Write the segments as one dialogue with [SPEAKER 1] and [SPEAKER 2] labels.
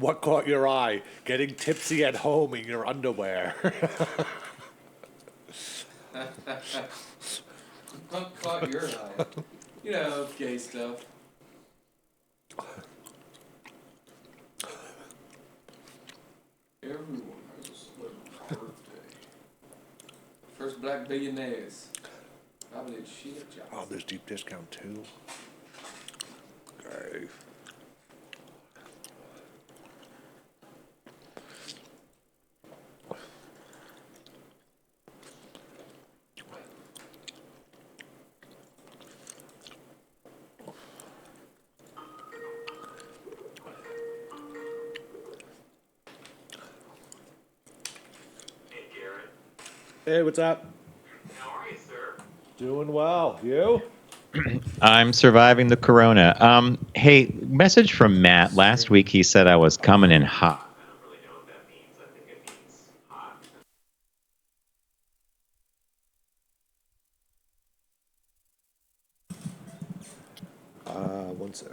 [SPEAKER 1] What caught your eye? Getting tipsy at home in your underwear.
[SPEAKER 2] What caught your eye? You know, gay stuff. Everyone has a celebrity birthday. First black billionaires. Probably a shit job.
[SPEAKER 1] Oh, there's deep discount too. Okay.
[SPEAKER 3] Hey, Garrett.
[SPEAKER 1] Hey, what's up?
[SPEAKER 3] How are you, sir?
[SPEAKER 1] Doing well. You?
[SPEAKER 4] I'm surviving the corona. Hey, message from Matt. Last week he said I was coming in hot.
[SPEAKER 3] I don't really know what that means. I think it means hot.
[SPEAKER 1] One sec.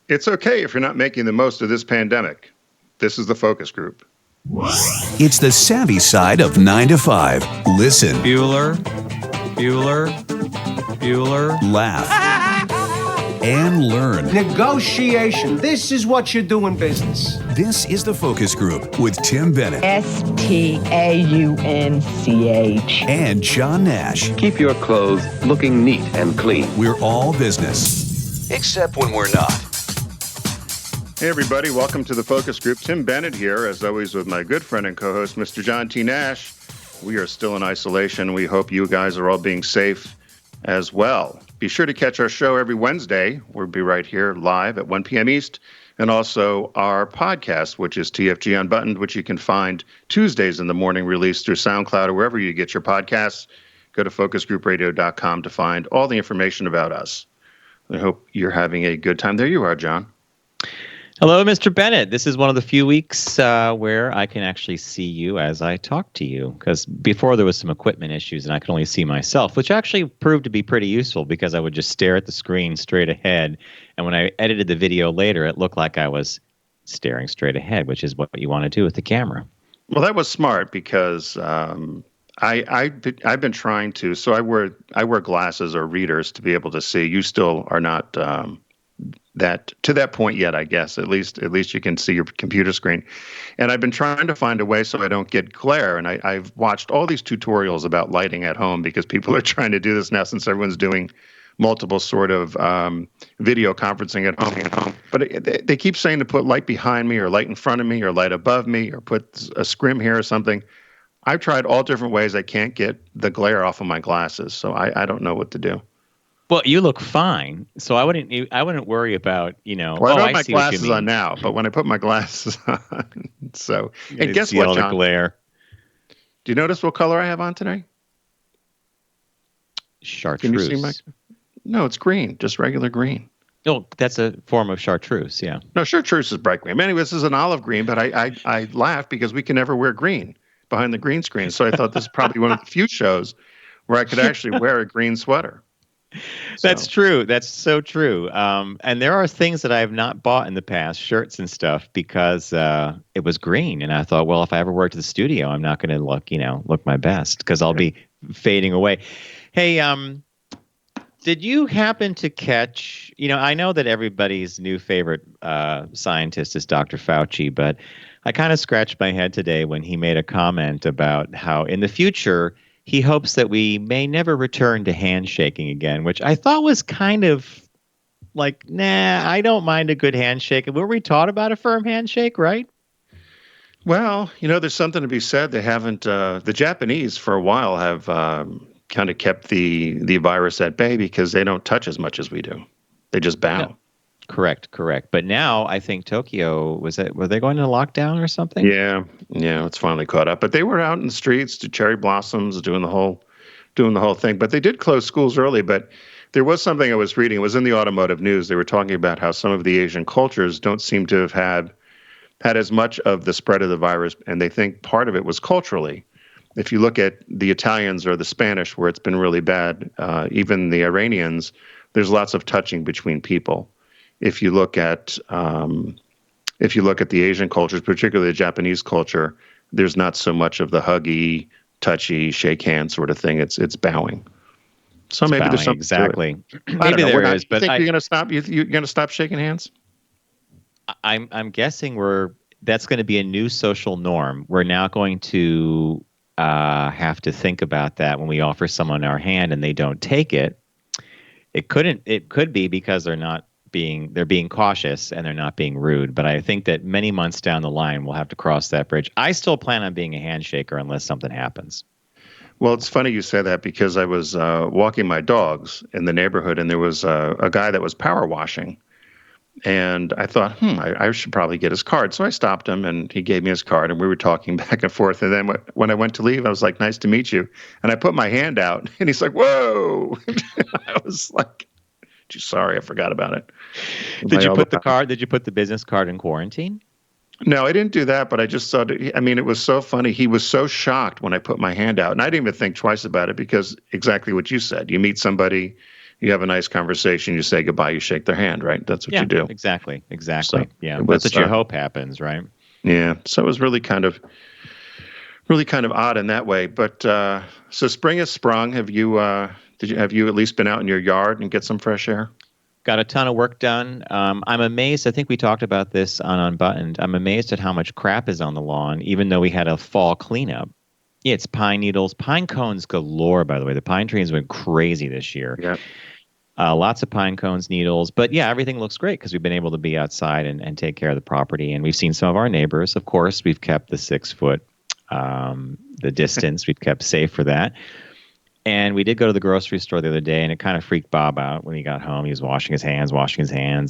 [SPEAKER 5] It's okay if you're not making the most of this pandemic. This is the focus group.
[SPEAKER 6] It's the savvy side of 9 to 5. Listen.
[SPEAKER 7] Bueller.
[SPEAKER 6] Laugh. And learn.
[SPEAKER 8] Negotiation. This is what you do in business.
[SPEAKER 6] This is the focus group with Tim Bennett
[SPEAKER 9] Staunch.
[SPEAKER 6] and John Nash.
[SPEAKER 10] Keep your clothes looking neat and clean.
[SPEAKER 6] We're all business, except when we're not.
[SPEAKER 5] Hey, everybody. Welcome to the focus group. Tim Bennett here, as always, with my good friend and co-host, Mr. John T. Nash. We are still in isolation. We hope you guys are all being safe as well. Be sure to catch our show every Wednesday. We'll be right here live at 1 p.m. East. And also our podcast, which is TFG Unbuttoned, which you can find Tuesdays in the morning, released through SoundCloud or wherever you get your podcasts. Go to focusgroupradio.com to find all the information about us. I hope you're having a good time. There you are, John.
[SPEAKER 4] Hello, Mr. Bennett. This is one of the few weeks where I can actually see you as I talk to you, because before there was some equipment issues and I could only see myself, which actually proved to be pretty useful because I would just stare at the screen straight ahead. And when I edited the video later, it looked like I was staring straight ahead, which is what you want to do with the camera.
[SPEAKER 5] Well, that was smart because I've been trying to. So I wear glasses or readers to be able to see. You still are not that point yet, I guess. At least you can see your computer screen. And I've been trying to find a way so I don't get glare. And I've watched all these tutorials about lighting at home because people are trying to do this now since everyone's doing multiple sort of video conferencing at home. But they keep saying to put light behind me or light in front of me or light above me or put a scrim here or something. I've tried all different ways. I can't get the glare off of my glasses, so I don't know what to do.
[SPEAKER 4] Well, you look fine, so I wouldn't worry about,
[SPEAKER 5] Well, I don't have my glasses on now, but when I put my glasses on, so and guess what, John?
[SPEAKER 4] Glare.
[SPEAKER 5] Do you notice what color I have on today?
[SPEAKER 4] Chartreuse.
[SPEAKER 5] Can you see my? No, it's green, just regular green.
[SPEAKER 4] Oh, that's a form of chartreuse, yeah.
[SPEAKER 5] No, chartreuse is bright green. Anyway, this is an olive green, but I laugh because we can never wear green behind the green screen. So I thought this is probably one of the few shows where I could actually wear a green sweater.
[SPEAKER 4] That's true. That's so true. And there are things that I have not bought in the past, shirts and stuff, because it was green. And I thought, well, if I ever work to the studio, I'm not going to look my best because I'll be fading away. Hey, did you happen to catch, I know that everybody's new favorite scientist is Dr. Fauci, but I kind of scratched my head today when he made a comment about how in the future, he hopes that we may never return to handshaking again, which I thought was kind of like, nah, I don't mind a good handshake. Were we taught about a firm handshake, right?
[SPEAKER 5] Well, there's something to be said. They haven't, the Japanese for a while have kind of kept the virus at bay because they don't touch as much as we do. They just bow.
[SPEAKER 4] No. Correct. But now I think Tokyo, were they going into lockdown or something?
[SPEAKER 5] Yeah, it's finally caught up. But they were out in the streets to cherry blossoms, doing the whole thing. But they did close schools early. But there was something I was reading. It was in the automotive news. They were talking about how some of the Asian cultures don't seem to have had as much of the spread of the virus, and they think part of it was culturally. If you look at the Italians or the Spanish, where it's been really bad, even the Iranians, there's lots of touching between people. If you look at the Asian cultures, particularly the Japanese culture, there's not so much of the huggy, touchy, shake hands sort of thing. It's bowing. So maybe there's something
[SPEAKER 4] exactly.
[SPEAKER 5] Maybe there is.
[SPEAKER 4] But
[SPEAKER 5] you're going to stop. You're going to stop shaking hands.
[SPEAKER 4] I'm guessing that's going to be a new social norm. We're now going to have to think about that when we offer someone our hand and they don't take it. It could be because they're being cautious and they're not being rude. But I think that many months down the line, we'll have to cross that bridge. I still plan on being a handshaker unless something happens.
[SPEAKER 5] Well, it's funny you say that because I was walking my dogs in the neighborhood and there was a guy that was power washing. And I thought, I should probably get his card. So I stopped him and he gave me his card and we were talking back and forth. And then when I went to leave, I was like, nice to meet you. And I put my hand out and he's like, whoa. I was like, sorry, I forgot about it.
[SPEAKER 4] Did you put the business card in quarantine?
[SPEAKER 5] No, I didn't do that, but I just thought, it was so funny. He was so shocked when I put my hand out. And I didn't even think twice about it because exactly what you said. You meet somebody You have a nice conversation. You say goodbye. You shake their hand, right? That's what you do.
[SPEAKER 4] Exactly.
[SPEAKER 5] So
[SPEAKER 4] Yeah,
[SPEAKER 5] it was,
[SPEAKER 4] that's what you hope happens, right?
[SPEAKER 5] Yeah. So it was really kind of odd in that way. But so spring has sprung. Have you at least been out in your yard and get some fresh air?
[SPEAKER 4] Got a ton of work done. I'm amazed. I think we talked about this on Unbuttoned. I'm amazed at how much crap is on the lawn, even though we had a fall cleanup. Yeah, it's pine needles, pine cones galore, by the way. The pine trees went crazy this year.
[SPEAKER 5] Yeah.
[SPEAKER 4] Lots of pine cones, needles. But yeah, everything looks great because we've been able to be outside and take care of the property. And we've seen some of our neighbors. Of course, we've kept the 6 foot, the distance. We've kept safe for that. And we did go to the grocery store the other day, and it kind of freaked Bob out when he got home. He was washing his hands.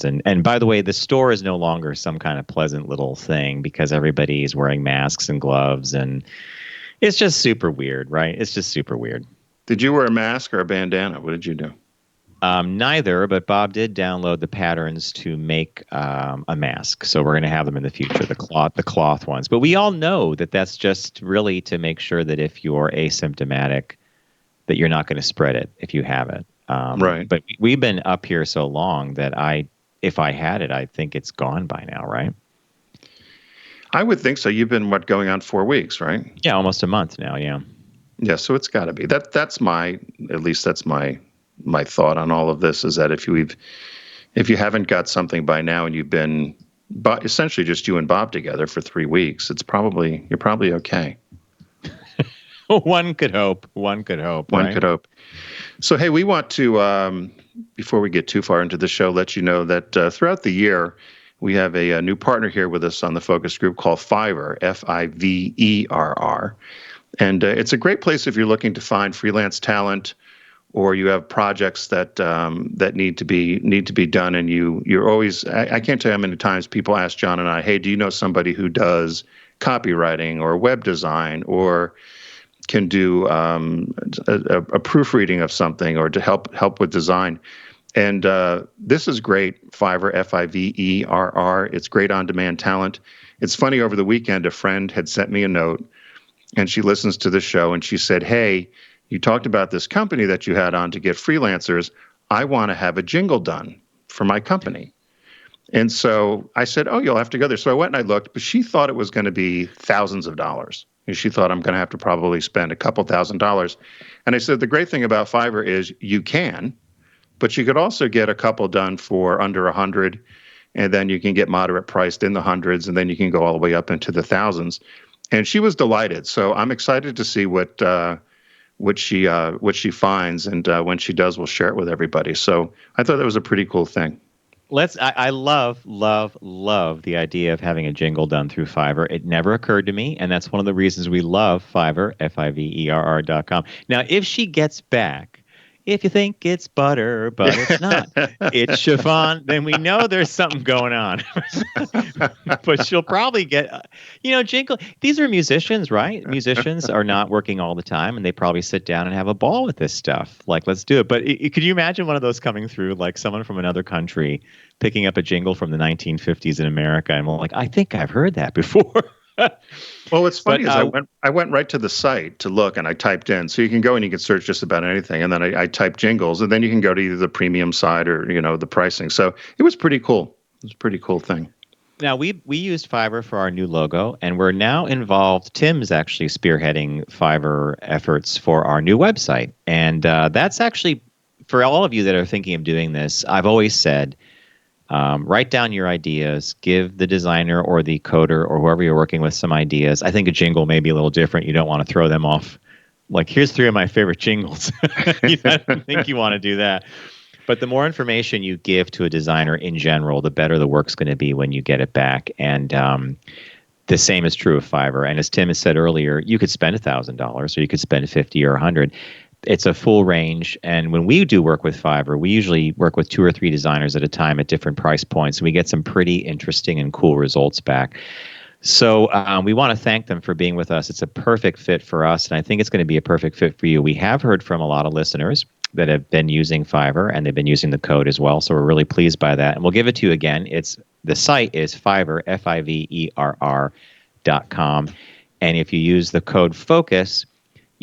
[SPEAKER 4] And by the way, the store is no longer some kind of pleasant little thing because everybody is wearing masks and gloves. And it's just super weird, right? It's just super weird.
[SPEAKER 5] Did you wear a mask or a bandana? What did you do?
[SPEAKER 4] Neither, but Bob did download the patterns to make a mask. So we're going to have them in the future, the cloth ones. But we all know that that's just really to make sure that if you're asymptomatic, that you're not going to spread it if you have it.
[SPEAKER 5] Right.
[SPEAKER 4] But we've been up here so long that if I had it, I think it's gone by now, right?
[SPEAKER 5] I would think so. You've been going on 4 weeks, right?
[SPEAKER 4] Yeah, almost a month now. Yeah.
[SPEAKER 5] Yeah. So it's got to be that's my thought on all of this is that if you haven't got something by now and you've been essentially just you and Bob together for 3 weeks, you're probably okay.
[SPEAKER 4] One could hope. One could hope.
[SPEAKER 5] So, hey, we want to, before we get too far into the show, let you know that throughout the year, we have a new partner here with us on the focus group called Fiverr, Fiverr. And it's a great place if you're looking to find freelance talent or you have projects that need to be done. And you're always, I can't tell you how many times people ask John and I, hey, do you know somebody who does copywriting or web design or can do a proofreading of something or to help with design. And this is great, Fiverr, Fiverr. It's great on-demand talent. It's funny, over the weekend, a friend had sent me a note, and she listens to the show, and she said, hey, you talked about this company that you had on to get freelancers. I want to have a jingle done for my company. And so I said, oh, you'll have to go there. So I went and I looked, but she thought it was going to be thousands of dollars. And she thought I'm going to have to probably spend a couple $1,000s. And I said, the great thing about Fiverr is you can, but you could also get a couple done for under 100, and then you can get moderate priced in the hundreds, and then you can go all the way up into the thousands. And she was delighted. So I'm excited to see what she finds, and when she does, we'll share it with everybody. So I thought that was a pretty cool thing.
[SPEAKER 4] I love the idea of having a jingle done through Fiverr. It never occurred to me, and that's one of the reasons we love Fiverr, Fiverr.com. Now, if she gets back, if you think it's butter, but it's not, it's chiffon, then we know there's something going on. But she'll probably get, jingle. These are musicians, right? Musicians are not working all the time, and they probably sit down and have a ball with this stuff. Like, let's do it. But could you imagine one of those coming through, like someone from another country picking up a jingle from the 1950s in America, and we're like, I think I've heard that before.
[SPEAKER 5] Well, what's funny is I went right to the site to look, and I typed in. So you can go and you can search just about anything, and then I typed jingles, and then you can go to either the premium side or the pricing. So it was pretty cool. It was a pretty cool thing.
[SPEAKER 4] Now, we used Fiverr for our new logo, and we're now involved. Tim's actually spearheading Fiverr efforts for our new website. And that's actually, for all of you that are thinking of doing this, I've always said, write down your ideas, give the designer or the coder or whoever you're working with some ideas. I think a jingle may be a little different. You don't want to throw them off. Like, here's 3 of my favorite jingles. I don't think you want to do that. But the more information you give to a designer in general, the better the work's going to be when you get it back. And the same is true of Fiverr. And as Tim has said earlier, you could spend $1,000 or you could spend $50 or $100. It's a full range. And when we do work with Fiverr, we usually work with 2 or 3 designers at a time at different price points. And we get some pretty interesting and cool results back. So we want to thank them for being with us. It's a perfect fit for us. And I think it's going to be a perfect fit for you. We have heard from a lot of listeners that have been using Fiverr, and they've been using the code as well. So we're really pleased by that. And we'll give it to you again. The site is Fiverr, Fiverr.com. And if you use the code FOCUS,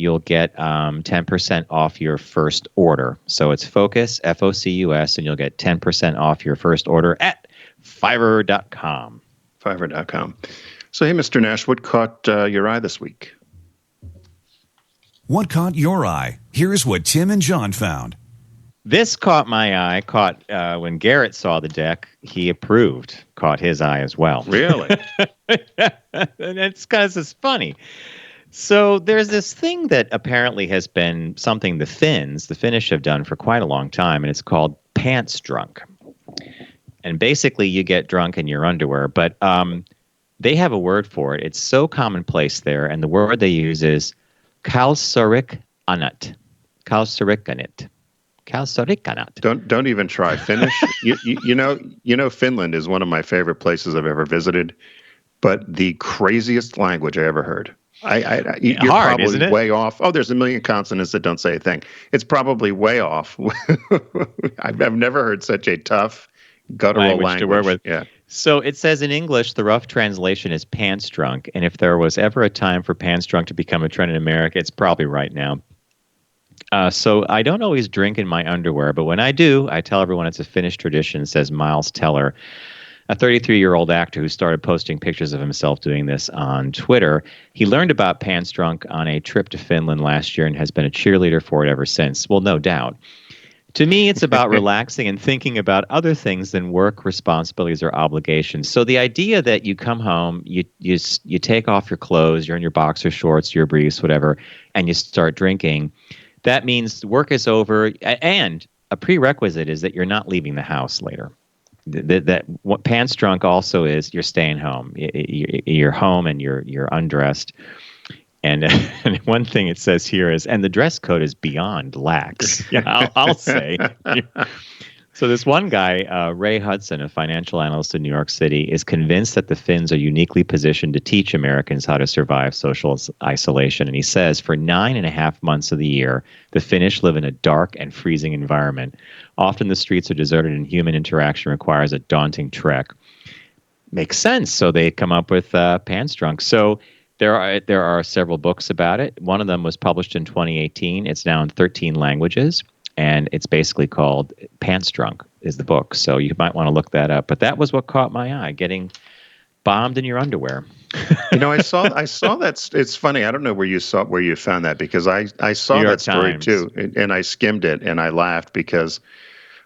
[SPEAKER 4] you'll get 10% off your first order. So it's Focus, Focus, and you'll get 10% off your first order at Fiverr.com.
[SPEAKER 5] Fiverr.com. So, hey, Mr. Nash, what caught your eye this week?
[SPEAKER 6] What caught your eye? Here's what Tim and John found.
[SPEAKER 4] This caught my eye. When Garrett saw the deck, he approved. Caught his eye as well.
[SPEAKER 5] Really?
[SPEAKER 4] And it's because it's funny. So there's this thing that apparently has been something the Finnish have done for quite a long time, and it's called pants drunk. And basically, you get drunk in your underwear, but they have a word for it. It's so commonplace there, and the word they use is kalsarikanat. Kalsarikanat. Kalsarikanat.
[SPEAKER 5] Don't even try Finnish. you know Finland is one of my favorite places I've ever visited, but the craziest language I ever heard. You're
[SPEAKER 4] hard,
[SPEAKER 5] probably
[SPEAKER 4] isn't it?
[SPEAKER 5] way off. Oh, there's a million consonants that don't say a thing. It's probably way off. I've never heard such a tough, guttural language
[SPEAKER 4] to work with.
[SPEAKER 5] Yeah.
[SPEAKER 4] So it says in English, the rough translation is pants drunk. And if there was ever a time for pants drunk to become a trend in America, it's probably right now. So I don't always drink in my underwear, but when I do, I tell everyone it's a Finnish tradition, says Miles Teller, a 33-year-old actor who started posting pictures of himself doing this on Twitter. He learned about pants drunk on a trip to Finland last year and has been a cheerleader for it ever since. Well, no doubt. To me, it's about relaxing and thinking about other things than work, responsibilities, or obligations. So the idea that you come home, you take off your clothes, you're in your boxer shorts, your briefs, whatever, and you start drinking, that means work is over. And a prerequisite is that you're not leaving the house later. That what pants drunk also is you're staying home. You're home and you're undressed. And one thing it says here is, and the dress code is beyond lax. Yeah, I'll say. So this one guy, Ray Hudson, a financial analyst in New York City, is convinced that the Finns are uniquely positioned to teach Americans how to survive social isolation. And he says for 9.5 months of the year, the Finnish live in a dark and freezing environment. Often the streets are deserted and human interaction requires a daunting trek. Makes sense. So they come up with pants drunk. So there are several books about it. One of them was published in 2018. It's now in 13 languages. And it's basically called Pants Drunk is the book. So you might want to look that up. But that was what caught my eye, getting bombed in your underwear.
[SPEAKER 5] I saw that. It's funny. I don't know where you found that, because I saw that story too. And I skimmed it and I laughed because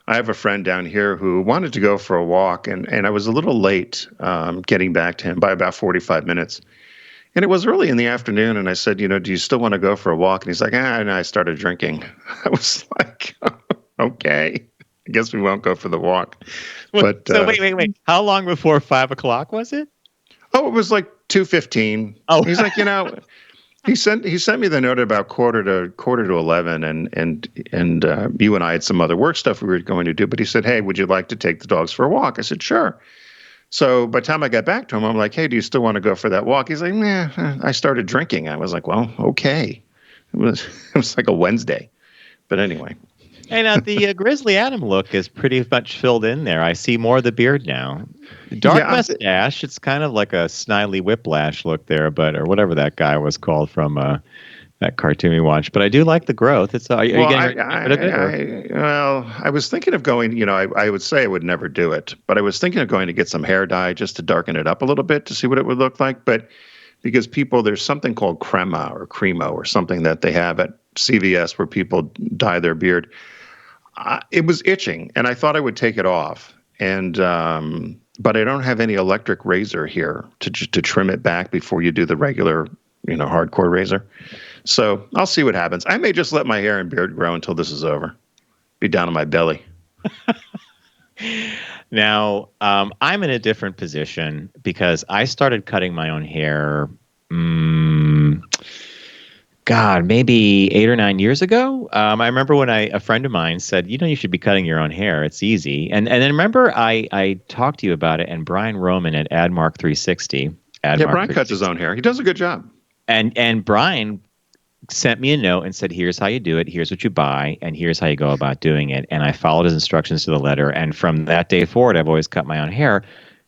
[SPEAKER 5] I have a friend down here who wanted to go for a walk. And I was a little late getting back to him by about 45 minutes. And it was early in the afternoon, and I said, do you still want to go for a walk? And he's like, and I started drinking. I was like, okay, I guess we won't go for the walk. But
[SPEAKER 4] so wait. How long before 5 o'clock was it?
[SPEAKER 5] Oh, it was like 2:15.
[SPEAKER 4] Oh,
[SPEAKER 5] he's like, he sent me the note about quarter to 11, and you and I had some other work stuff we were going to do. But he said, hey, would you like to take the dogs for a walk? I said, sure. So by the time I got back to him, I'm like, hey, do you still want to go for that walk? He's like, I started drinking. I was like, well, okay. It was like a Wednesday. But anyway.
[SPEAKER 4] And the Grizzly Adam look is pretty much filled in there. I see more of the beard now. Dark mustache. It's kind of like a Snidely Whiplash look there, or whatever that guy was called from that cartoon we watched. But I do like the growth. It's I was thinking of going. I would say I would never do it, but I was thinking of going to get some hair dye just to darken it up a little bit to see what it would look like. But because there's something called crema or cremo or something that they have at CVS where people dye their beard. It was itching, and I thought I would take it off, and but I don't have any electric razor here to trim it back before you do the regular, hardcore razor. So I'll see what happens. I may just let my hair and beard grow until this is over. Be down on my belly. Now, I'm in a different position because I started cutting my own hair, maybe 8 or 9 years ago. I remember when a friend of mine said, you should be cutting your own hair. It's easy. And then remember I talked to you about it, and Brian Roman at AdMark 360.
[SPEAKER 5] Brian cuts his own hair. He does a good job.
[SPEAKER 4] And Brian sent me a note and said, here's how you do it, here's what you buy, and here's how you go about doing it. And I followed his instructions to the letter. And from that day forward, I've always cut my own hair.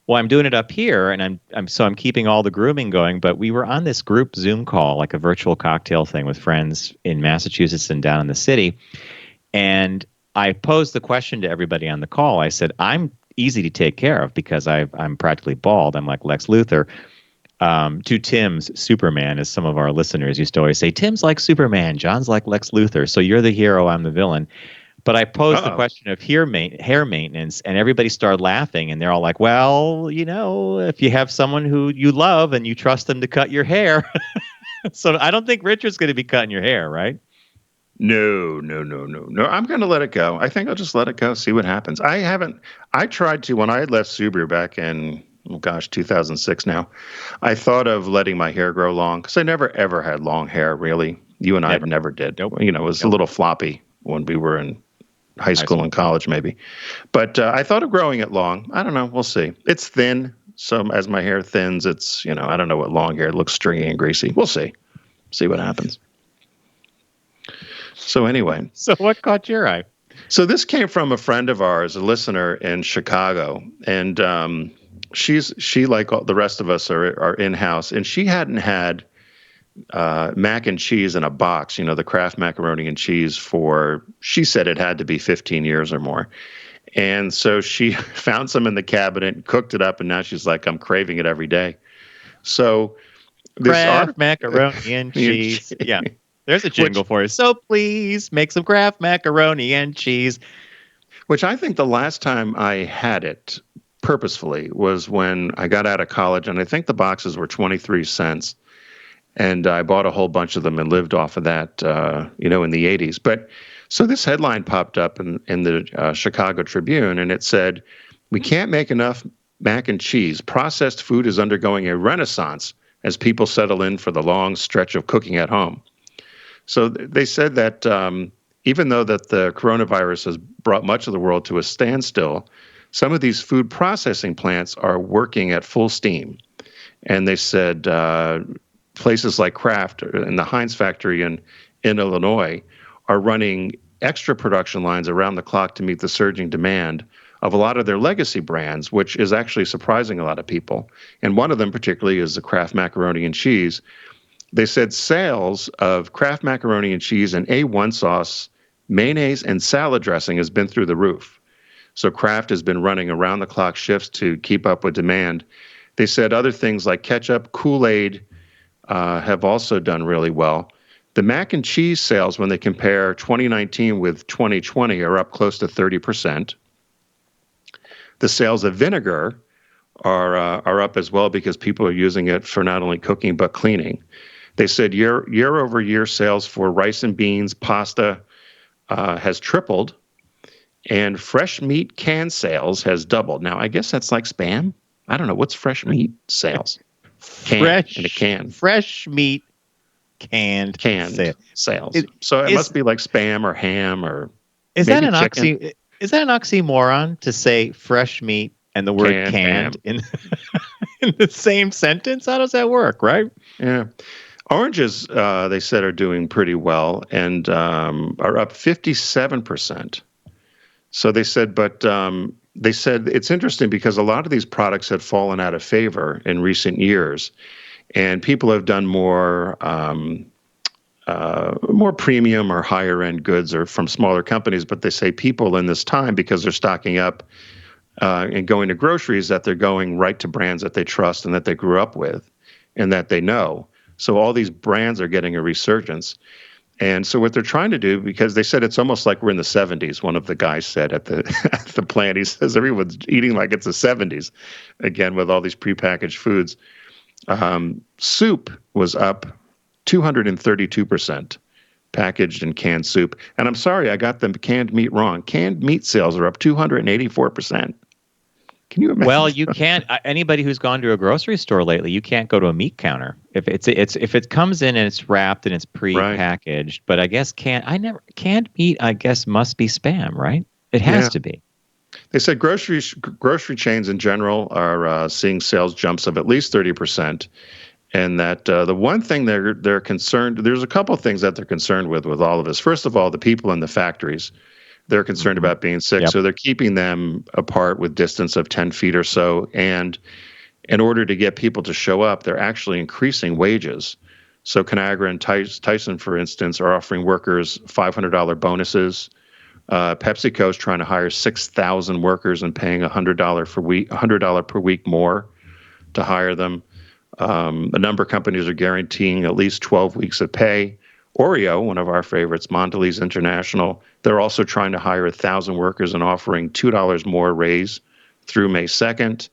[SPEAKER 4] Well, I'm doing it up here, and I'm keeping all the grooming going. But we were on this group Zoom call, like a virtual cocktail thing with friends in Massachusetts and down in the city. And I posed the question to everybody on the call. I said, I'm easy to take care of because I'm practically bald. I'm like Lex Luthor. To Tim's Superman, as some of our listeners used to always say, Tim's like Superman, John's like Lex Luthor. So you're the hero, I'm the villain. But I posed the question of hair maintenance, and everybody started laughing, and they're all like, well, if you have someone who you love and you trust them to cut your hair. So I don't think Richard's going to be cutting your hair, right?
[SPEAKER 5] No. I'm going to let it go. I think I'll just let it go, see what happens. I tried to, when I had left Subaru back in, 2006 now, I thought of letting my hair grow long because I never, ever had long hair, really. You and I never did.
[SPEAKER 4] Nope.
[SPEAKER 5] It was a little floppy when we were in high school and college, maybe. But I thought of growing it long. I don't know. We'll see. It's thin. So as my hair thins, it's, I don't know what long hair looks stringy and greasy. We'll see. See what happens. So anyway.
[SPEAKER 4] So what caught your eye?
[SPEAKER 5] So this came from a friend of ours, a listener in Chicago. And she, like all the rest of us, are in-house. And she hadn't had mac and cheese in a box, the Kraft macaroni and cheese she said it had to be 15 years or more. And so she found some in the cabinet and cooked it up. And now she's like, I'm craving it every day. So this
[SPEAKER 4] Kraft macaroni and cheese. Yeah. There's a jingle for you. So please make some Kraft macaroni and cheese.
[SPEAKER 5] Which I think the last time I had it purposefully was when I got out of college. And I think the boxes were 23 cents. And I bought a whole bunch of them and lived off of that, in the 80s. But so this headline popped up in the Chicago Tribune, and it said, we can't make enough mac and cheese. Processed food is undergoing a renaissance as people settle in for the long stretch of cooking at home. So they said that even though that the coronavirus has brought much of the world to a standstill, some of these food processing plants are working at full steam. And they said places like Kraft and the Heinz factory in Illinois are running extra production lines around the clock to meet the surging demand of a lot of their legacy brands, which is actually surprising a lot of people. And one of them particularly is the Kraft macaroni and cheese. They said sales of Kraft macaroni and cheese and A1 sauce, mayonnaise, and salad dressing has been through the roof. So Kraft has been running around the clock shifts to keep up with demand. They said other things like ketchup, Kool-Aid, have also done really well. The mac and cheese sales, when they compare 2019 with 2020, are up close to 30%. The sales of vinegar are up as well because people are using it for not only cooking but cleaning. They said year over year sales for rice and beans, pasta has tripled, and fresh meat can sales has doubled. Now, I guess that's like Spam. I don't know. What's fresh meat sales?
[SPEAKER 4] Fresh
[SPEAKER 5] in a can.
[SPEAKER 4] Fresh meat canned
[SPEAKER 5] sales. So it must be like Spam or ham or
[SPEAKER 4] is
[SPEAKER 5] maybe
[SPEAKER 4] that an
[SPEAKER 5] chicken.
[SPEAKER 4] Is that an oxymoron to say fresh meat and the word canned in the same sentence? How does that work, right?
[SPEAKER 5] Yeah. Oranges, they said, are doing pretty well and are up 57%. So they said, they said it's interesting because a lot of these products had fallen out of favor in recent years, and people have done more premium or higher end goods or from smaller companies. But they say people in this time, because they're stocking up and going to groceries, that they're going right to brands that they trust and that they grew up with and that they know. So all these brands are getting a resurgence. And so what they're trying to do, because they said it's almost like we're in the 70s, one of the guys said at the at the plant, he says everyone's eating like it's the 70s, again, with all these prepackaged foods. Soup was up 232%, packaged and canned soup. And I'm sorry, I got the canned meat wrong. Canned meat sales are up 284%. Can you imagine?
[SPEAKER 4] Well, you can't. Anybody who's gone to a grocery store lately, you can't go to a meat counter if it comes in and it's wrapped and it's pre-packaged. Right. But I guess canned meat, I guess, must be Spam, right? It has to be.
[SPEAKER 5] They said grocery chains in general are seeing sales jumps of at least 30%, and that the one thing they're concerned. There's a couple of things that they're concerned with all of this. First of all, the people in the factories. They're concerned about being sick,
[SPEAKER 4] Yep.
[SPEAKER 5] so they're keeping them apart with distance of 10 feet or so. And in order to get people to show up, they're actually increasing wages. So Conagra and Tyson, for instance, are offering workers $500 bonuses. PepsiCo is trying to hire 6,000 workers and paying $100 per week more to hire them. A number of companies are guaranteeing at least 12 weeks of pay. Oreo, one of our favorites, Mondelez International, they're also trying to hire 1,000 workers and offering $2 more raise through May 2nd.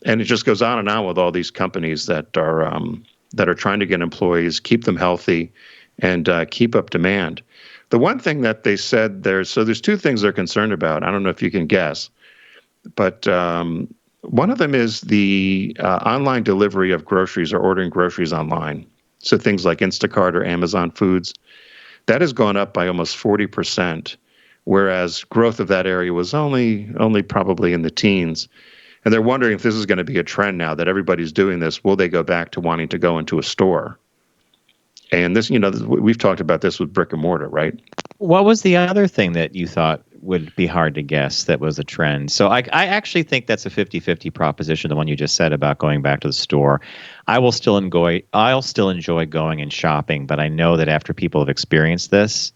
[SPEAKER 5] And it just goes on and on with all these companies that are trying to get employees, keep them healthy, and keep up demand. The one thing that they said there's two things they're concerned about. I don't know if you can guess, but one of them is the online delivery of groceries or ordering groceries online. So things like Instacart or Amazon Foods, that has gone up by almost 40%, whereas growth of that area was only probably in the teens. And they're wondering if this is going to be a trend now that everybody's doing this. Will they go back to wanting to go into a store? And this, we've talked about this with brick and mortar, right?
[SPEAKER 4] What was the other thing that you thought would be hard to guess that was a trend? So I actually think that's a 50-50 proposition, the one you just said about going back to the store. I'll still enjoy going and shopping, but I know that after people have experienced this,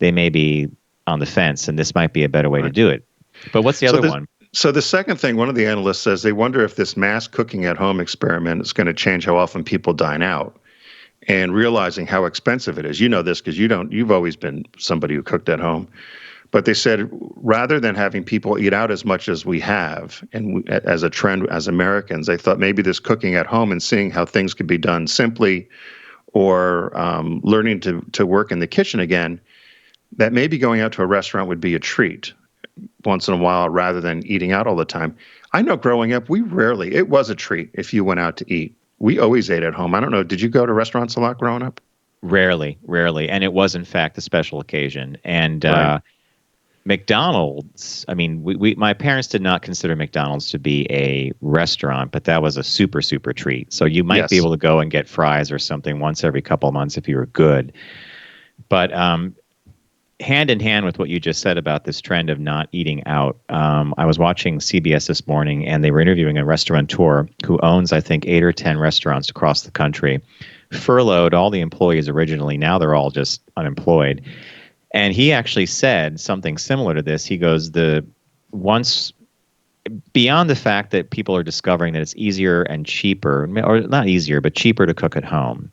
[SPEAKER 4] they may be on the fence, and this might be a better way to do it. But what's the other one?
[SPEAKER 5] So the second thing, one of the analysts says they wonder if this mass cooking at home experiment is going to change how often people dine out. And realizing how expensive it is. You know this because you've always been somebody who cooked at home. But they said rather than having people eat out as much as we have, and as a trend as Americans, they thought maybe this cooking at home and seeing how things could be done simply, or learning to work in the kitchen again, that maybe going out to a restaurant would be a treat once in a while rather than eating out all the time. I know growing up, it was a treat if you went out to eat. We always ate at home. I don't know. Did you go to restaurants a lot growing up?
[SPEAKER 4] Rarely. And it was, in fact, a special occasion. And
[SPEAKER 5] Right.
[SPEAKER 4] McDonald's, I mean, my parents did not consider McDonald's to be a restaurant, but that was a super, super treat. So you might be able to go and get fries or something once every couple of months if you were good. But hand in hand with what you just said about this trend of not eating out, I was watching CBS this morning, and they were interviewing a restaurateur who owns, I think, 8 or 10 restaurants across the country, furloughed all the employees originally. Now they're all just unemployed. And he actually said something similar to this. He goes, beyond the fact that people are discovering that it's easier and cheaper, or not easier, but cheaper to cook at home.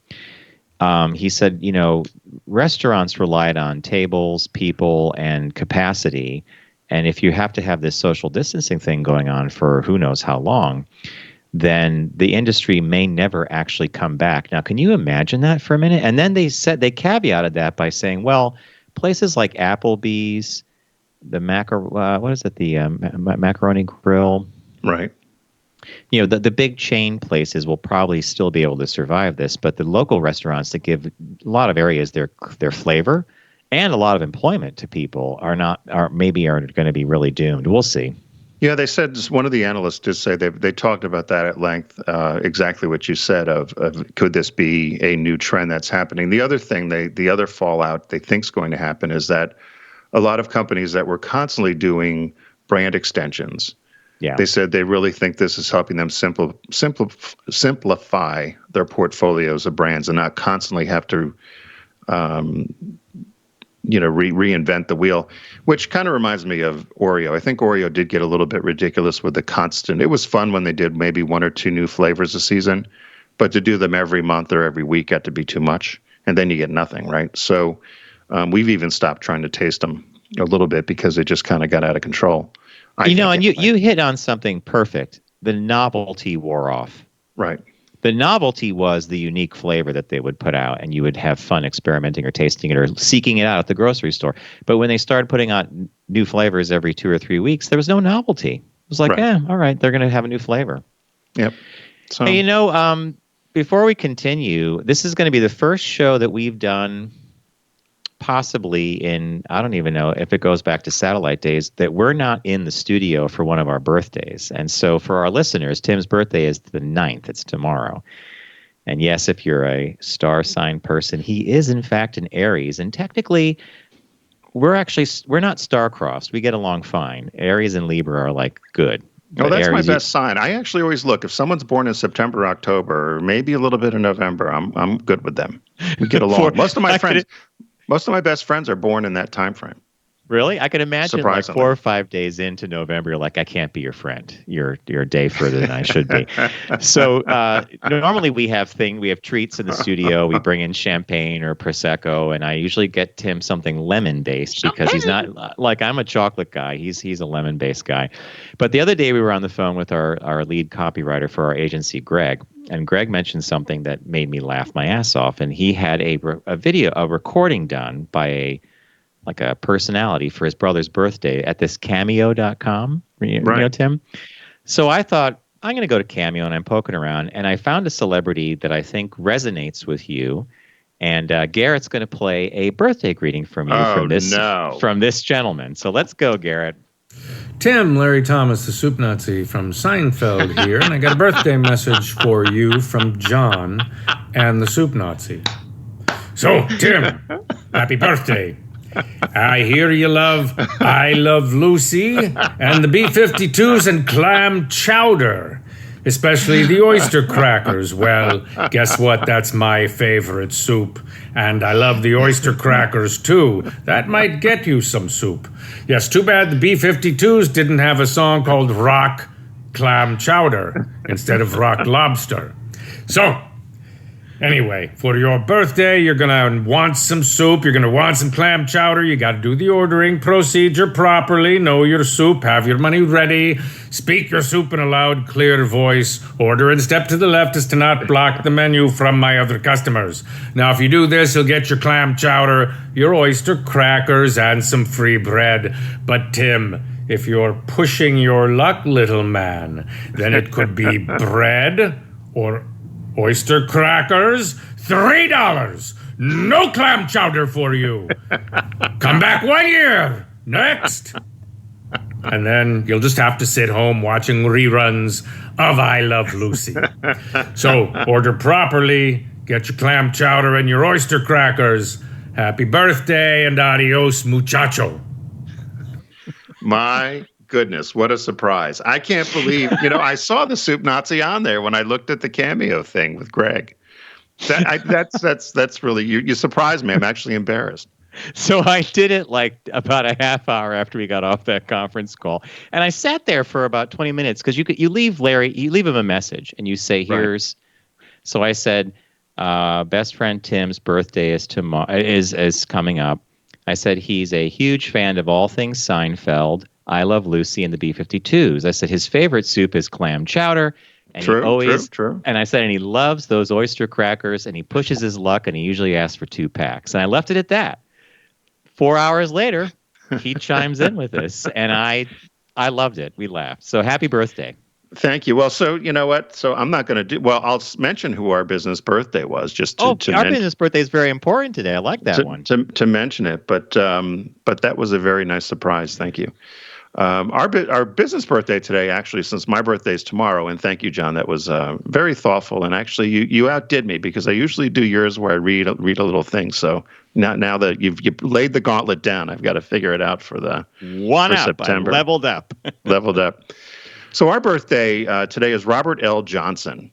[SPEAKER 4] He said, restaurants relied on tables, people, and capacity. And if you have to have this social distancing thing going on for who knows how long, then the industry may never actually come back. Now, can you imagine that for a minute? And then they caveated that by saying, well, places like Applebee's, the Macaroni Grill,
[SPEAKER 5] Right.
[SPEAKER 4] The big chain places will probably still be able to survive this, but the local restaurants that give a lot of areas their flavor and a lot of employment to people are going to be really doomed. We'll see.
[SPEAKER 5] Yeah, they said, one of the analysts did say they talked about that at length, exactly what you said of could this be a new trend that's happening. The other thing, the other fallout they think is going to happen is that a lot of companies that were constantly doing brand extensions, they said they really think this is helping them simplify their portfolios of brands and not constantly have to reinvent the wheel, which kind of reminds me of Oreo. I think Oreo did get a little bit ridiculous with the constant. It was fun when they did maybe 1 or 2 new flavors a season, but to do them every month or every week got to be too much, and then you get nothing, right? So we've even stopped trying to taste them a little bit because it just kind of got out of control.
[SPEAKER 4] You hit on something perfect. The novelty wore off.
[SPEAKER 5] Right.
[SPEAKER 4] The novelty was the unique flavor that they would put out, and you would have fun experimenting or tasting it or seeking it out at the grocery store. But when they started putting out new flavors every 2 or 3 weeks, there was no novelty. It was like, all right, they're going to have a new flavor.
[SPEAKER 5] Yep. So,
[SPEAKER 4] hey, before we continue, this is going to be the first show that we've done possibly in, I don't even know if it goes back to satellite days, that we're not in the studio for one of our birthdays. And so for our listeners, Tim's birthday is the 9th. It's tomorrow. And yes, if you're a star sign person, he is in fact an Aries. And technically, we're not star-crossed. We get along fine. Aries and Libra are like good.
[SPEAKER 5] Oh,
[SPEAKER 4] But
[SPEAKER 5] that's
[SPEAKER 4] Aries,
[SPEAKER 5] my best sign. I actually always look if someone's born in September, October, or maybe a little bit in November. I'm good with them. We get along. Most of my best friends are born in that time frame.
[SPEAKER 4] Really? I can imagine like
[SPEAKER 5] Surprisingly.
[SPEAKER 4] 4 or 5 days into November, you're like, I can't be your friend. You're a day further than I should be. So normally we have treats in the studio. We bring in champagne or Prosecco, and I usually get Tim something lemon-based because he's not like I'm a chocolate guy. He's a lemon-based guy. But the other day we were on the phone with our lead copywriter for our agency, Greg, and Greg mentioned something that made me laugh my ass off. And he had a recording done by a personality for his brother's birthday at this cameo.com, you know, Tim. So I thought, I'm going to go to Cameo, and I'm poking around, and I found a celebrity that I think resonates with you. And Garrett's going to play a birthday greeting from you from this gentleman. So let's go, Garrett.
[SPEAKER 7] Tim, Larry Thomas, the Soup Nazi from Seinfeld here, and I got a birthday message for you from John and the Soup Nazi. So, Tim, happy birthday. I hear you love I Love Lucy and the B-52s and clam chowder, especially the oyster crackers. Well, guess what? That's my favorite soup. And I love the oyster crackers, too. That might get you some soup. Yes, too bad the B-52s didn't have a song called Rock Clam Chowder instead of Rock Lobster. So, anyway, for your birthday, you're going to want some soup. You're going to want some clam chowder. You got to do the ordering procedure properly. Know your soup. Have your money ready. Speak your soup in a loud, clear voice. Order and step to the left as to not block the menu from my other customers. Now, if you do this, you'll get your clam chowder, your oyster crackers, and some free bread. But, Tim, if you're pushing your luck, little man, then it could be bread or oyster crackers, $3. No clam chowder for you. Come back 1 year. Next. And then you'll just have to sit home watching reruns of I Love Lucy. So order properly, get your clam chowder and your oyster crackers. Happy birthday and adios, muchacho.
[SPEAKER 5] My goodness, what a surprise. I can't believe, I saw the Soup Nazi on there when I looked at the Cameo thing with Greg. That's really, you surprised me. I'm actually embarrassed.
[SPEAKER 4] So I did it like about a half hour after we got off that conference call. And I sat there for about 20 minutes because you leave him a message and you say, here's, so I said, best friend Tim's birthday is coming up. I said, he's a huge fan of all things Seinfeld, I Love Lucy, and the B-52s. I said his favorite soup is clam chowder. And true. And I said, and he loves those oyster crackers, and he pushes his luck, and he usually asks for 2 packs. And I left it at that. 4 hours later, he chimes in with this, and I loved it. We laughed. So happy birthday.
[SPEAKER 5] Thank you. Well, so you know what? So I'm not going to I'll mention who our business birthday was. Our
[SPEAKER 4] business birthday is very important today. I like that one.
[SPEAKER 5] To mention it, but that was a very nice surprise. Thank you. Our business birthday today, actually, since my birthday is tomorrow, and thank you, John. That was very thoughtful, and actually, you outdid me because I usually do yours where I read a little thing. So now that you've laid the gauntlet down, I've got to figure it out for September.
[SPEAKER 4] I leveled up.
[SPEAKER 5] Leveled up. So our birthday today is Robert L. Johnson.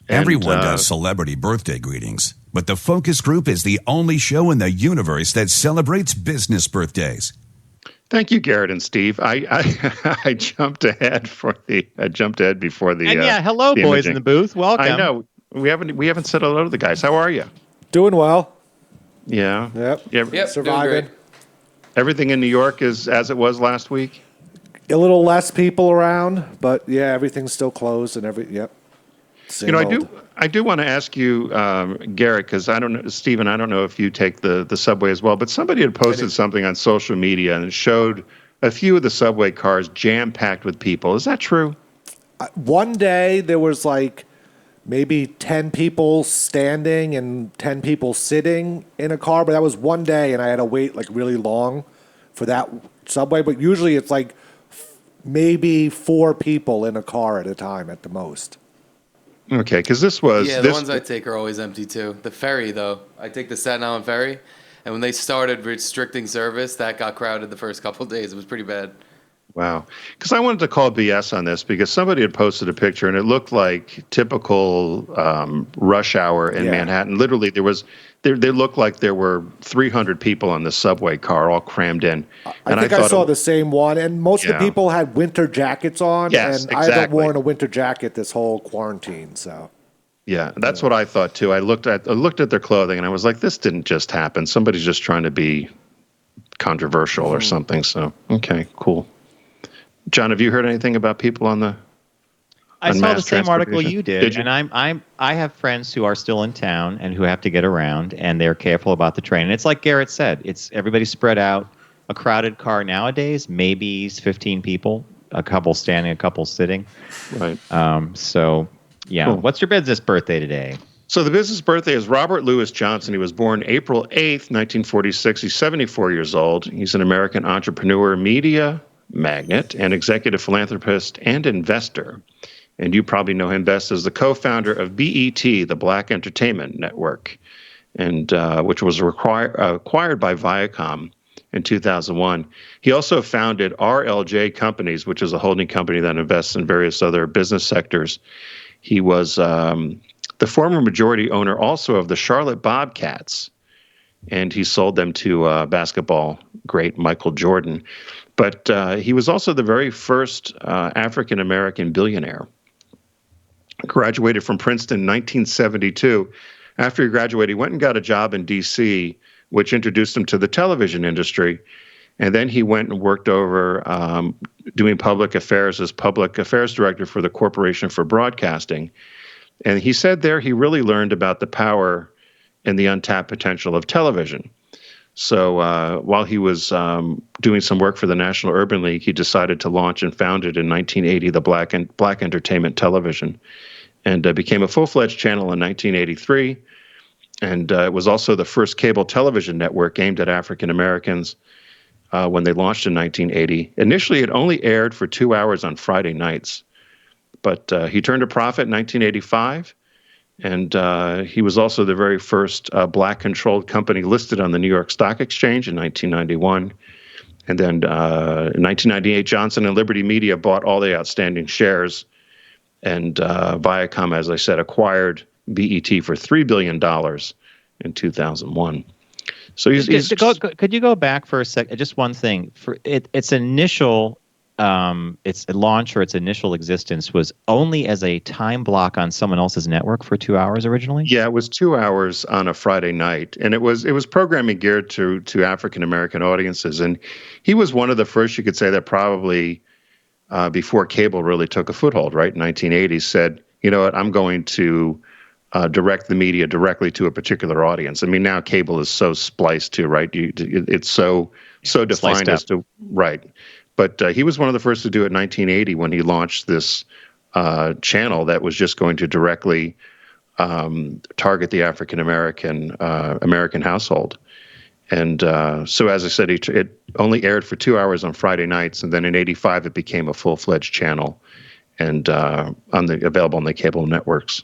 [SPEAKER 6] Everyone does celebrity birthday greetings, but the Focus Group is the only show in the universe that celebrates business birthdays.
[SPEAKER 5] Thank you, Garrett and Steve. I jumped ahead before the. And
[SPEAKER 4] hello, boys in the booth. Welcome.
[SPEAKER 5] I know we haven't said hello to the guys. How are you?
[SPEAKER 1] Doing well.
[SPEAKER 5] Yeah.
[SPEAKER 2] Yep.
[SPEAKER 1] Surviving.
[SPEAKER 5] Everything in New York is as it was last week.
[SPEAKER 1] A little less people around, but yeah, everything's still closed and Same old.
[SPEAKER 5] I do want to ask you, Garrett, because I don't know, Stephen, I don't know if you take the subway as well, but somebody had posted something on social media and it showed a few of the subway cars jam-packed with people. Is that true?
[SPEAKER 1] One day there was like maybe 10 people standing and 10 people sitting in a car, but that was one day and I had to wait like really long for that subway. But usually it's like maybe 4 people in a car at a time at the most.
[SPEAKER 5] Okay, because this was...
[SPEAKER 2] Yeah, the ones I take are always empty, too. The ferry, though. I take the Staten Island ferry, And when they started restricting service, that got crowded the first couple of days. It was pretty bad.
[SPEAKER 5] Wow. Because I wanted to call BS on this because somebody had posted a picture and it looked like typical rush hour in Manhattan. Literally, they looked like there were 300 people on the subway car all crammed in.
[SPEAKER 1] I think I saw the same one, and most of the people had winter jackets on,
[SPEAKER 5] Yes,
[SPEAKER 1] and I haven't worn a winter jacket this whole quarantine, so.
[SPEAKER 5] Yeah, that's what I thought too. I looked at their clothing and I was like, this didn't just happen. Somebody's just trying to be controversial or something. So, okay, cool. John, have you heard anything about people on the?
[SPEAKER 4] I saw the same article you did, and I have friends who are still in town and who have to get around, and they're careful about the train. And it's like Garrett said, it's everybody's spread out. A crowded car nowadays, maybe 15 people, a couple standing, a couple sitting.
[SPEAKER 5] Right.
[SPEAKER 4] So, yeah. Cool. What's your business birthday today?
[SPEAKER 5] So the business birthday is Robert Louis Johnson. He was born April 8th, 1946. He's 74 years old. He's an American entrepreneur, media magnate, and executive philanthropist and investor. And you probably know him best as the co-founder of BET, the Black Entertainment Network, and which was acquired by Viacom in 2001. He also founded RLJ Companies, which is a holding company that invests in various other business sectors. He was the former majority owner also of the Charlotte Bobcats, and he sold them to basketball great Michael Jordan. But he was also the very first African-American billionaire. Graduated from Princeton in 1972. After he graduated, he went and got a job in D.C., which introduced him to the television industry. And then he went and worked over doing public affairs as public affairs director for the Corporation for Broadcasting. And he said there he really learned about the power and the untapped potential of television. So while he was doing some work for the National Urban League, he decided to launch and founded in 1980 the Black Entertainment Television, and became a full-fledged channel in 1983. And it was also the first cable television network aimed at African Americans when they launched in 1980. Initially, it only aired for 2 hours on Friday nights, but he turned a profit in 1985. And he was also the very first black-controlled company listed on the New York Stock Exchange in 1991. And then in 1998, Johnson and Liberty Media bought all the outstanding shares. And Viacom, as I said, acquired BET for $3 billion in 2001. So
[SPEAKER 4] could you go back for a second? Just one thing. For its initial its launch or its initial existence was only as a time block on someone else's network for 2 hours originally?
[SPEAKER 5] Yeah, it was 2 hours on a Friday night, and it was programming geared to African American audiences. And he was one of the first, you could say, that probably before cable really took a foothold, right? In 1980, said, you know what, I'm going to direct the media directly to a particular audience. I mean, now cable is so spliced too, right? It's so defined as to right. But he was one of the first to do it in 1980 when he launched this channel that was just going to directly target the African American household. And so, as I said, it only aired for 2 hours on Friday nights, and then in '85 it became a full-fledged channel and available on the cable networks.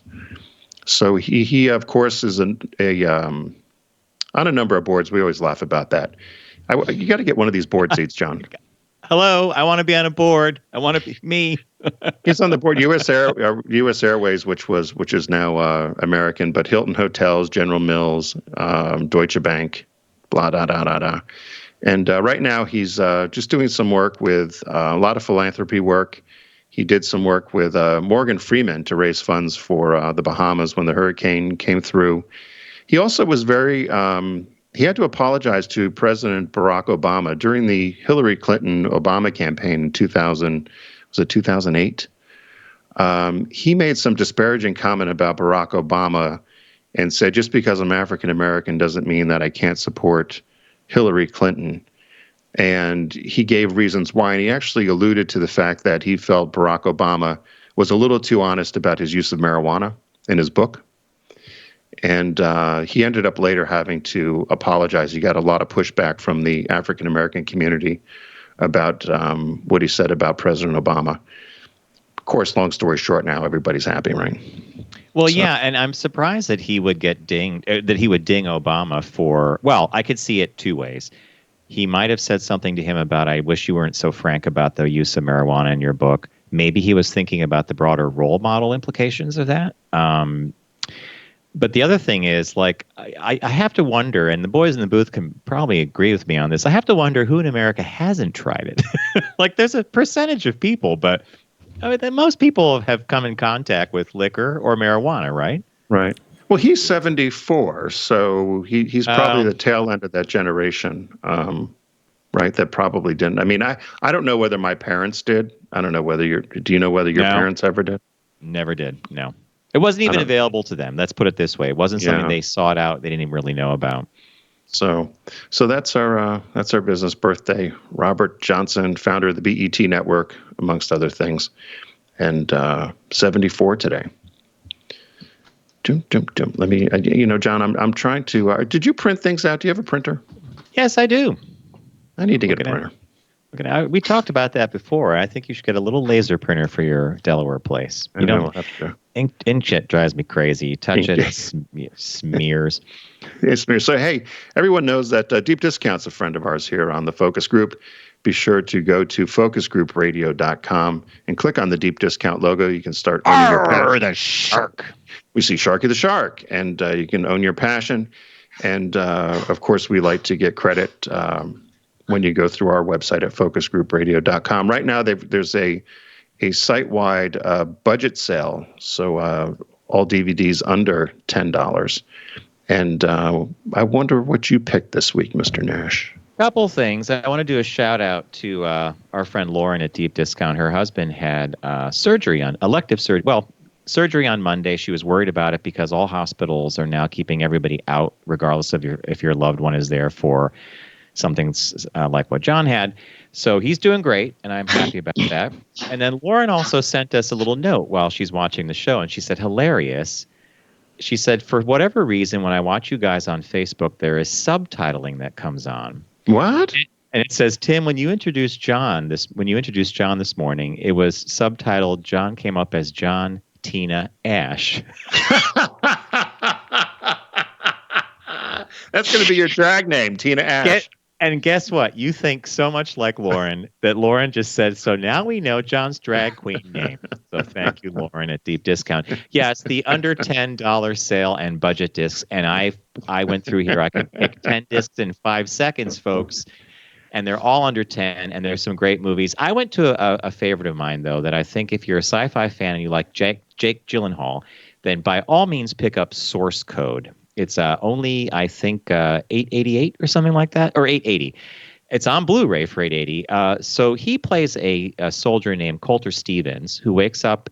[SPEAKER 5] So he of course is on a number of boards. We always laugh about that. You got to get one of these board seats, John.
[SPEAKER 4] Hello, I want to be on a board. I want to be me.
[SPEAKER 5] He's on the board U.S. Airways, which is now American, but Hilton Hotels, General Mills, Deutsche Bank, blah da da da da. And right now he's just doing some work with a lot of philanthropy work. He did some work with Morgan Freeman to raise funds for the Bahamas when the hurricane came through. He also was very he had to apologize to President Barack Obama during the Hillary Clinton-Obama campaign in 2008? He made some disparaging comment about Barack Obama and said, just because I'm African-American doesn't mean that I can't support Hillary Clinton. And he gave reasons why, and he actually alluded to the fact that he felt Barack Obama was a little too honest about his use of marijuana in his book. And he ended up later having to apologize. He got a lot of pushback from the African-American community about what he said about President Obama. course, long story short, now everybody's happy, right?
[SPEAKER 4] Well, yeah, and I'm surprised that he would get dinged, that he would ding Obama for, well, I could see it two ways. He might have said something to him about, I wish you weren't so frank about the use of marijuana in your book. Maybe he was thinking about the broader role model implications of that. But the other thing is, like, I have to wonder, and the boys in the booth can probably agree with me on this, I have to wonder who in America hasn't tried it. Like, there's a percentage of people, but I mean, most people have come in contact with liquor or marijuana, right?
[SPEAKER 5] Right. Well, he's 74, so he's probably the tail end of that generation, right? That probably didn't. I mean, I don't know whether my parents did. I don't know whether do you know whether your parents ever did?
[SPEAKER 4] Never did. No. It wasn't even available to them. Let's put it this way. It wasn't something they sought out. They didn't even really know about.
[SPEAKER 5] So that's our business birthday. Robert Johnson, founder of the BET Network, amongst other things, and 74 today. Let me, John, I'm trying to. Did you print things out? Do you have a printer?
[SPEAKER 4] Yes, I do.
[SPEAKER 5] I need to get a printer.
[SPEAKER 4] We talked about that before. I think you should get a little laser printer for your Delaware place. You know, inkjet drives me crazy. You touch it, it smears.
[SPEAKER 5] It smears. So, hey, everyone knows that Deep Discount's a friend of ours here on the Focus Group. Be sure to go to focusgroupradio.com and click on the Deep Discount logo. You can start owning your passion.
[SPEAKER 4] The shark.
[SPEAKER 5] We see Sharky the Shark, and you can own your passion. And, of course, we like to get credit when you go through our website at focusgroupradio.com. Right now, there's a site-wide budget sale, so all DVDs under $10. And I wonder what you picked this week, Mr. Nash.
[SPEAKER 4] Couple things. I want to do a shout out to our friend Lauren at Deep Discount. Her husband had elective surgery on Monday. She was worried about it because all hospitals are now keeping everybody out, regardless of if your loved one is there for something like what John had. So he's doing great, and I'm happy about that. And then Lauren also sent us a little note while she's watching the show, and she said, hilarious. She said, for whatever reason, when I watch you guys on Facebook, there is subtitling that comes on.
[SPEAKER 5] What?
[SPEAKER 4] And it says, Tim, when you introduced John this morning, it was subtitled, John came up as John, Tina, Ash.
[SPEAKER 5] That's going to be your drag name, Tina Ash.
[SPEAKER 4] And guess what? You think so much like Lauren that Lauren just said, so now we know John's drag queen name. So thank you, Lauren, at Deep Discount. Yeah, it's the under $10 sale and budget discs. And I went through here. I could pick 10 discs in 5 seconds, folks. And they're all under 10, and there's some great movies. I went to a favorite of mine, though, that I think if you're a sci-fi fan and you like Jake Gyllenhaal, then by all means pick up Source Code. It's only, I think, $888 or something like that, or $880. It's on Blu-ray for $880. So he plays a soldier named Coulter Stevens who wakes up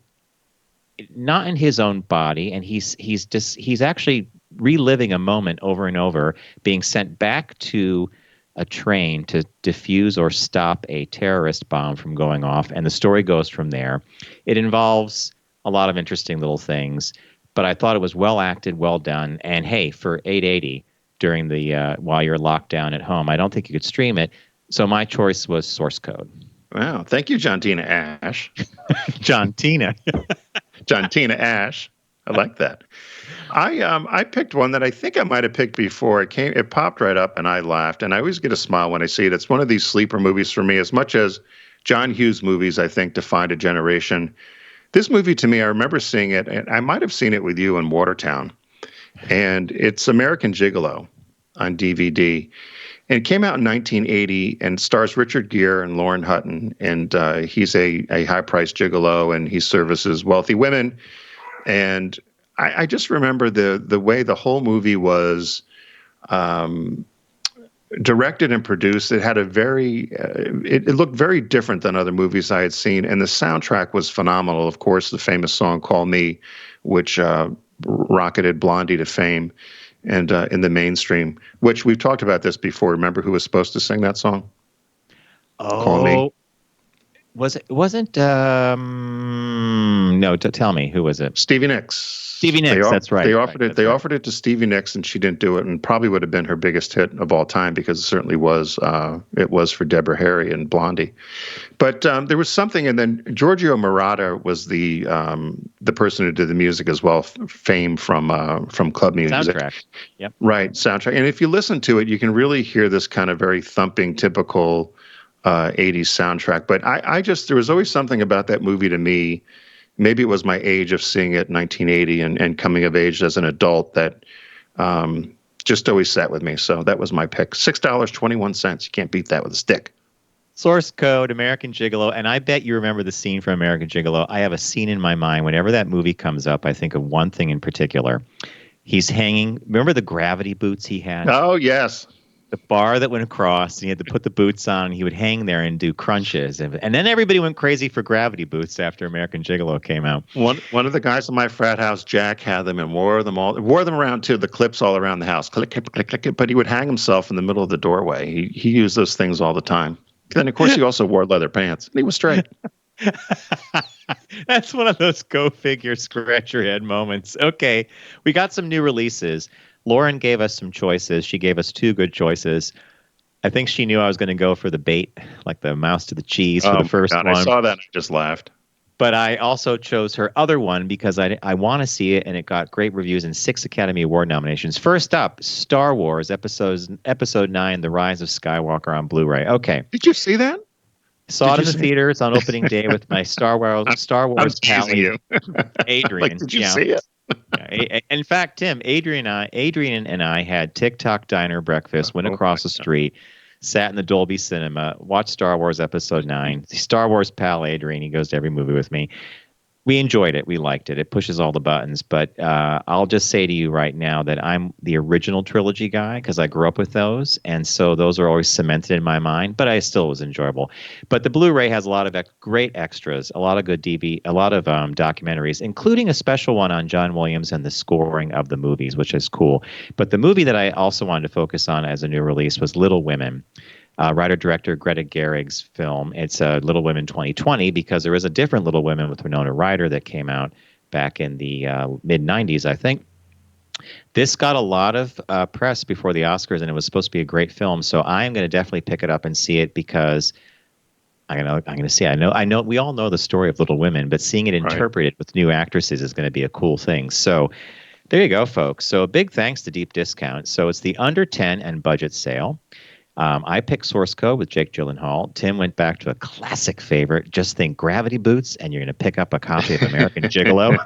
[SPEAKER 4] not in his own body, and he's actually reliving a moment over and over, being sent back to a train to defuse or stop a terrorist bomb from going off, and the story goes from there. It involves a lot of interesting little things. But I thought it was well acted, well done, and hey, for $880 during the while you're locked down at home, I don't think you could stream it. So my choice was Source Code.
[SPEAKER 5] Wow, thank you, John Tina Ash.
[SPEAKER 4] John Tina
[SPEAKER 5] Ash. I like that. I picked one that I think I might have picked before. It popped right up, and I laughed. And I always get a smile when I see it. It's one of these sleeper movies for me, as much as John Hughes movies, I think, defined a generation. This movie, to me, I remember seeing it, and I might have seen it with you in Watertown. And it's American Gigolo on DVD. And it came out in 1980 and stars Richard Gere and Lauren Hutton. And he's a high-priced gigolo, and he services wealthy women. And I just remember the way the whole movie was directed and produced. It had it looked very different than other movies I had seen, and the soundtrack was phenomenal. Of course, the famous song "Call Me," which rocketed Blondie to fame, and in the mainstream. Which we've talked about this before. Remember who was supposed to sing that song?
[SPEAKER 4] Oh,
[SPEAKER 5] Call Me.
[SPEAKER 4] wasn't no, tell me, who was it?
[SPEAKER 5] Stevie Nicks.
[SPEAKER 4] Stevie Nicks, that's right.
[SPEAKER 5] They offered it to Stevie Nicks, and she didn't do it, and probably would have been her biggest hit of all time, because it certainly was. It was for Deborah Harry and Blondie. But there was something, and then Giorgio Moroder was the person who did the music as well, fame from club music.
[SPEAKER 4] Soundtrack. Yep.
[SPEAKER 5] Right, soundtrack. And if you listen to it, you can really hear this kind of very thumping, typical 80s soundtrack. But there was always something about that movie to me. Maybe it was my age of seeing it in 1980 and coming of age as an adult that just always sat with me. So that was my pick. $6.21. You can't beat that with a stick.
[SPEAKER 4] Source code, American Gigolo. And I bet you remember the scene from American Gigolo. I have a scene in my mind. Whenever that movie comes up, I think of one thing in particular. He's hanging. Remember the gravity boots he had?
[SPEAKER 5] Oh, yes.
[SPEAKER 4] The bar that went across, and he had to put the boots on, and he would hang there and do crunches. And then everybody went crazy for gravity boots after American Gigolo came out.
[SPEAKER 5] One of the guys in my frat house, Jack, had them and wore them around too, the clips all around the house. Click, click, click, click. But he would hang himself in the middle of the doorway. He used those things all the time. Then, of course, he also wore leather pants. And he was straight.
[SPEAKER 4] That's one of those go figure, scratch your head moments. Okay, we got some new releases. Lauren gave us some choices. She gave us two good choices. I think she knew I was going to go for the bait, like the mouse to the cheese for the first one.
[SPEAKER 5] I saw that and I just laughed.
[SPEAKER 4] But I also chose her other one because I want to see it, and it got great reviews and 6 Academy Award nominations. First up, Star Wars Episode 9, The Rise of Skywalker on Blu-ray. Okay.
[SPEAKER 5] Did you see that?
[SPEAKER 4] Saw it in the theaters on opening day with my Star Wars pal, Adrian.
[SPEAKER 5] Did you see it?
[SPEAKER 4] Yeah. In fact, Tim, Adrian and I had TikTok diner breakfast, went across the street, sat in the Dolby Cinema, watched Star Wars Episode 9. The Star Wars pal, Adrian, he goes to every movie with me. We enjoyed it. We liked it. It pushes all the buttons. But I'll just say to you right now that I'm the original trilogy guy because I grew up with those. And so those are always cemented in my mind. But I still was enjoyable. But the Blu-ray has a lot of great extras, a lot of good DV, a lot of documentaries, including a special one on John Williams and the scoring of the movies, which is cool. But the movie that I also wanted to focus on as a new release was Little Women. Writer-director Greta Gerwig's film. It's Little Women 2020 because there is a different Little Women with Winona Ryder that came out back in the mid-90s, I think. This got a lot of press before the Oscars, and it was supposed to be a great film. So I am going to definitely pick it up and see it because I'm going to see it. I know we all know the story of Little Women, but seeing it interpreted with new actresses is going to be a cool thing. So there you go, folks. So a big thanks to Deep Discount. So it's the under 10 and budget sale. I picked Source Code with Jake Gyllenhaal. Tim went back to a classic favorite. Just think gravity boots, and you're going to pick up a copy of American Gigolo.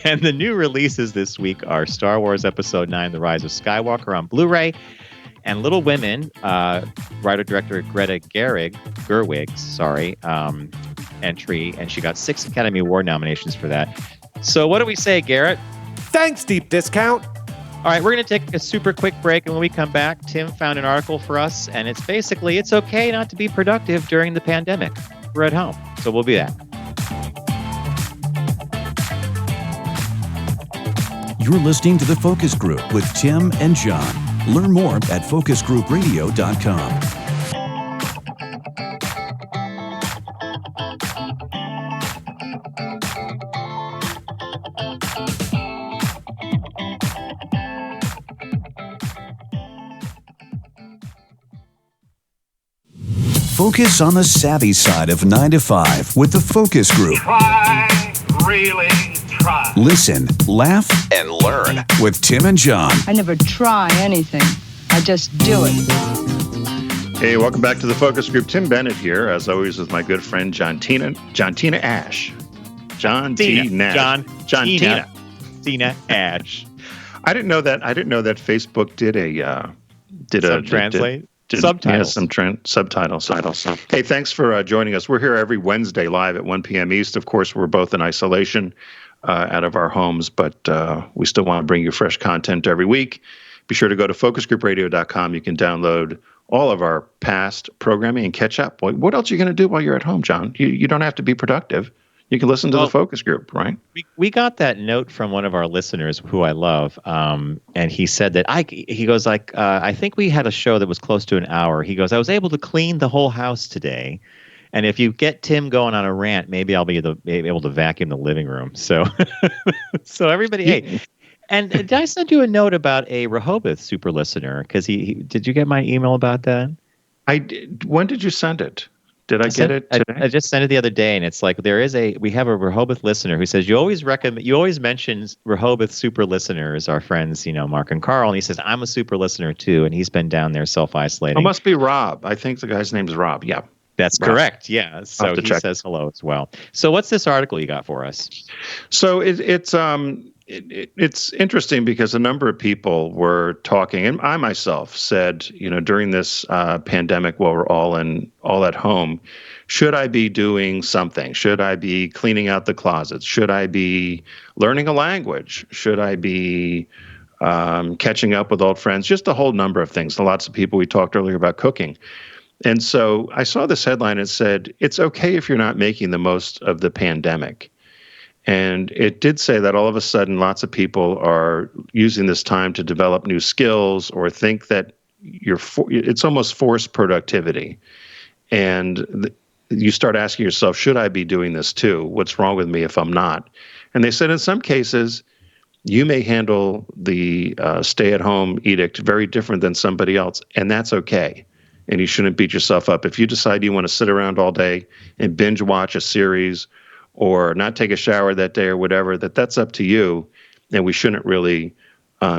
[SPEAKER 4] And the new releases this week are Star Wars Episode 9, The Rise of Skywalker on Blu-ray, and Little Women, writer-director Greta Gerwig's entry, and she got 6 Academy Award nominations for that. So what do we say, Garrett?
[SPEAKER 1] Thanks, Deep Discount.
[SPEAKER 4] All right, we're going to take a super quick break, and when we come back, Tim found an article for us, and it's basically, it's okay not to be productive during the pandemic. We're at home, so we'll be back.
[SPEAKER 6] You're listening to The Focus Group with Tim and John. Learn more at focusgroupradio.com. Focus on the savvy side of 9 to 5 with the Focus Group.
[SPEAKER 3] Try, really try.
[SPEAKER 6] Listen, laugh, and learn with Tim and John.
[SPEAKER 9] I never try anything. I just do it.
[SPEAKER 5] Hey, welcome back to the Focus Group. Tim Bennett here, as always, with my good friend John Tina Ash. John T. Nash. John
[SPEAKER 4] Tina Ash.
[SPEAKER 5] I didn't know that Facebook did
[SPEAKER 4] translate. Subtitles.
[SPEAKER 5] Yeah, subtitles. Hey, thanks for joining us. We're here every Wednesday live at 1 p.m. East. Of course, we're both in isolation out of our homes, but we still want to bring you fresh content every week. Be sure to go to focusgroupradio.com. You can download all of our past programming and catch up. What else are you going to do while you're at home, John? You don't have to be productive. You can listen to the Focus Group, right?
[SPEAKER 4] We got that note from one of our listeners who I love, and he said that I think we had a show that was close to an hour. He goes, I was able to clean the whole house today, And if you get Tim going on a rant, maybe I'll be able to vacuum the living room. So, so everybody, hey. And did I send you a note about a Rehoboth super listener? Because did you get my email about that?
[SPEAKER 5] I did. When did you send it? Did I get it today?
[SPEAKER 4] I just sent it the other day, and it's like we have a Rehoboth listener who says you always mention Rehoboth super listeners, our friends, Mark and Carl, and he says I'm a super listener too, and he's been down there self-isolating.
[SPEAKER 5] It must be Rob. I think the guy's name is Rob. Yeah,
[SPEAKER 4] that's
[SPEAKER 5] Rob.
[SPEAKER 4] correct. Yeah, so he says hello as well. So what's this article you got for us?
[SPEAKER 5] So it's interesting because a number of people were talking, and I myself said, during this pandemic, while we're all at home, should I be doing something? Should I be cleaning out the closets? Should I be learning a language? Should I be catching up with old friends? Just a whole number of things. Lots of people, we talked earlier about cooking. And so I saw this headline and said, it's okay if you're not making the most of the pandemic. And it did say that all of a sudden, lots of people are using this time to develop new skills or think that it's almost forced productivity. And you start asking yourself, should I be doing this too? What's wrong with me if I'm not? And they said in some cases, you may handle the stay-at-home edict very different than somebody else, and that's okay. And you shouldn't beat yourself up. If you decide you want to sit around all day and binge watch a series or not take a shower that day or whatever, that's up to you. And we shouldn't really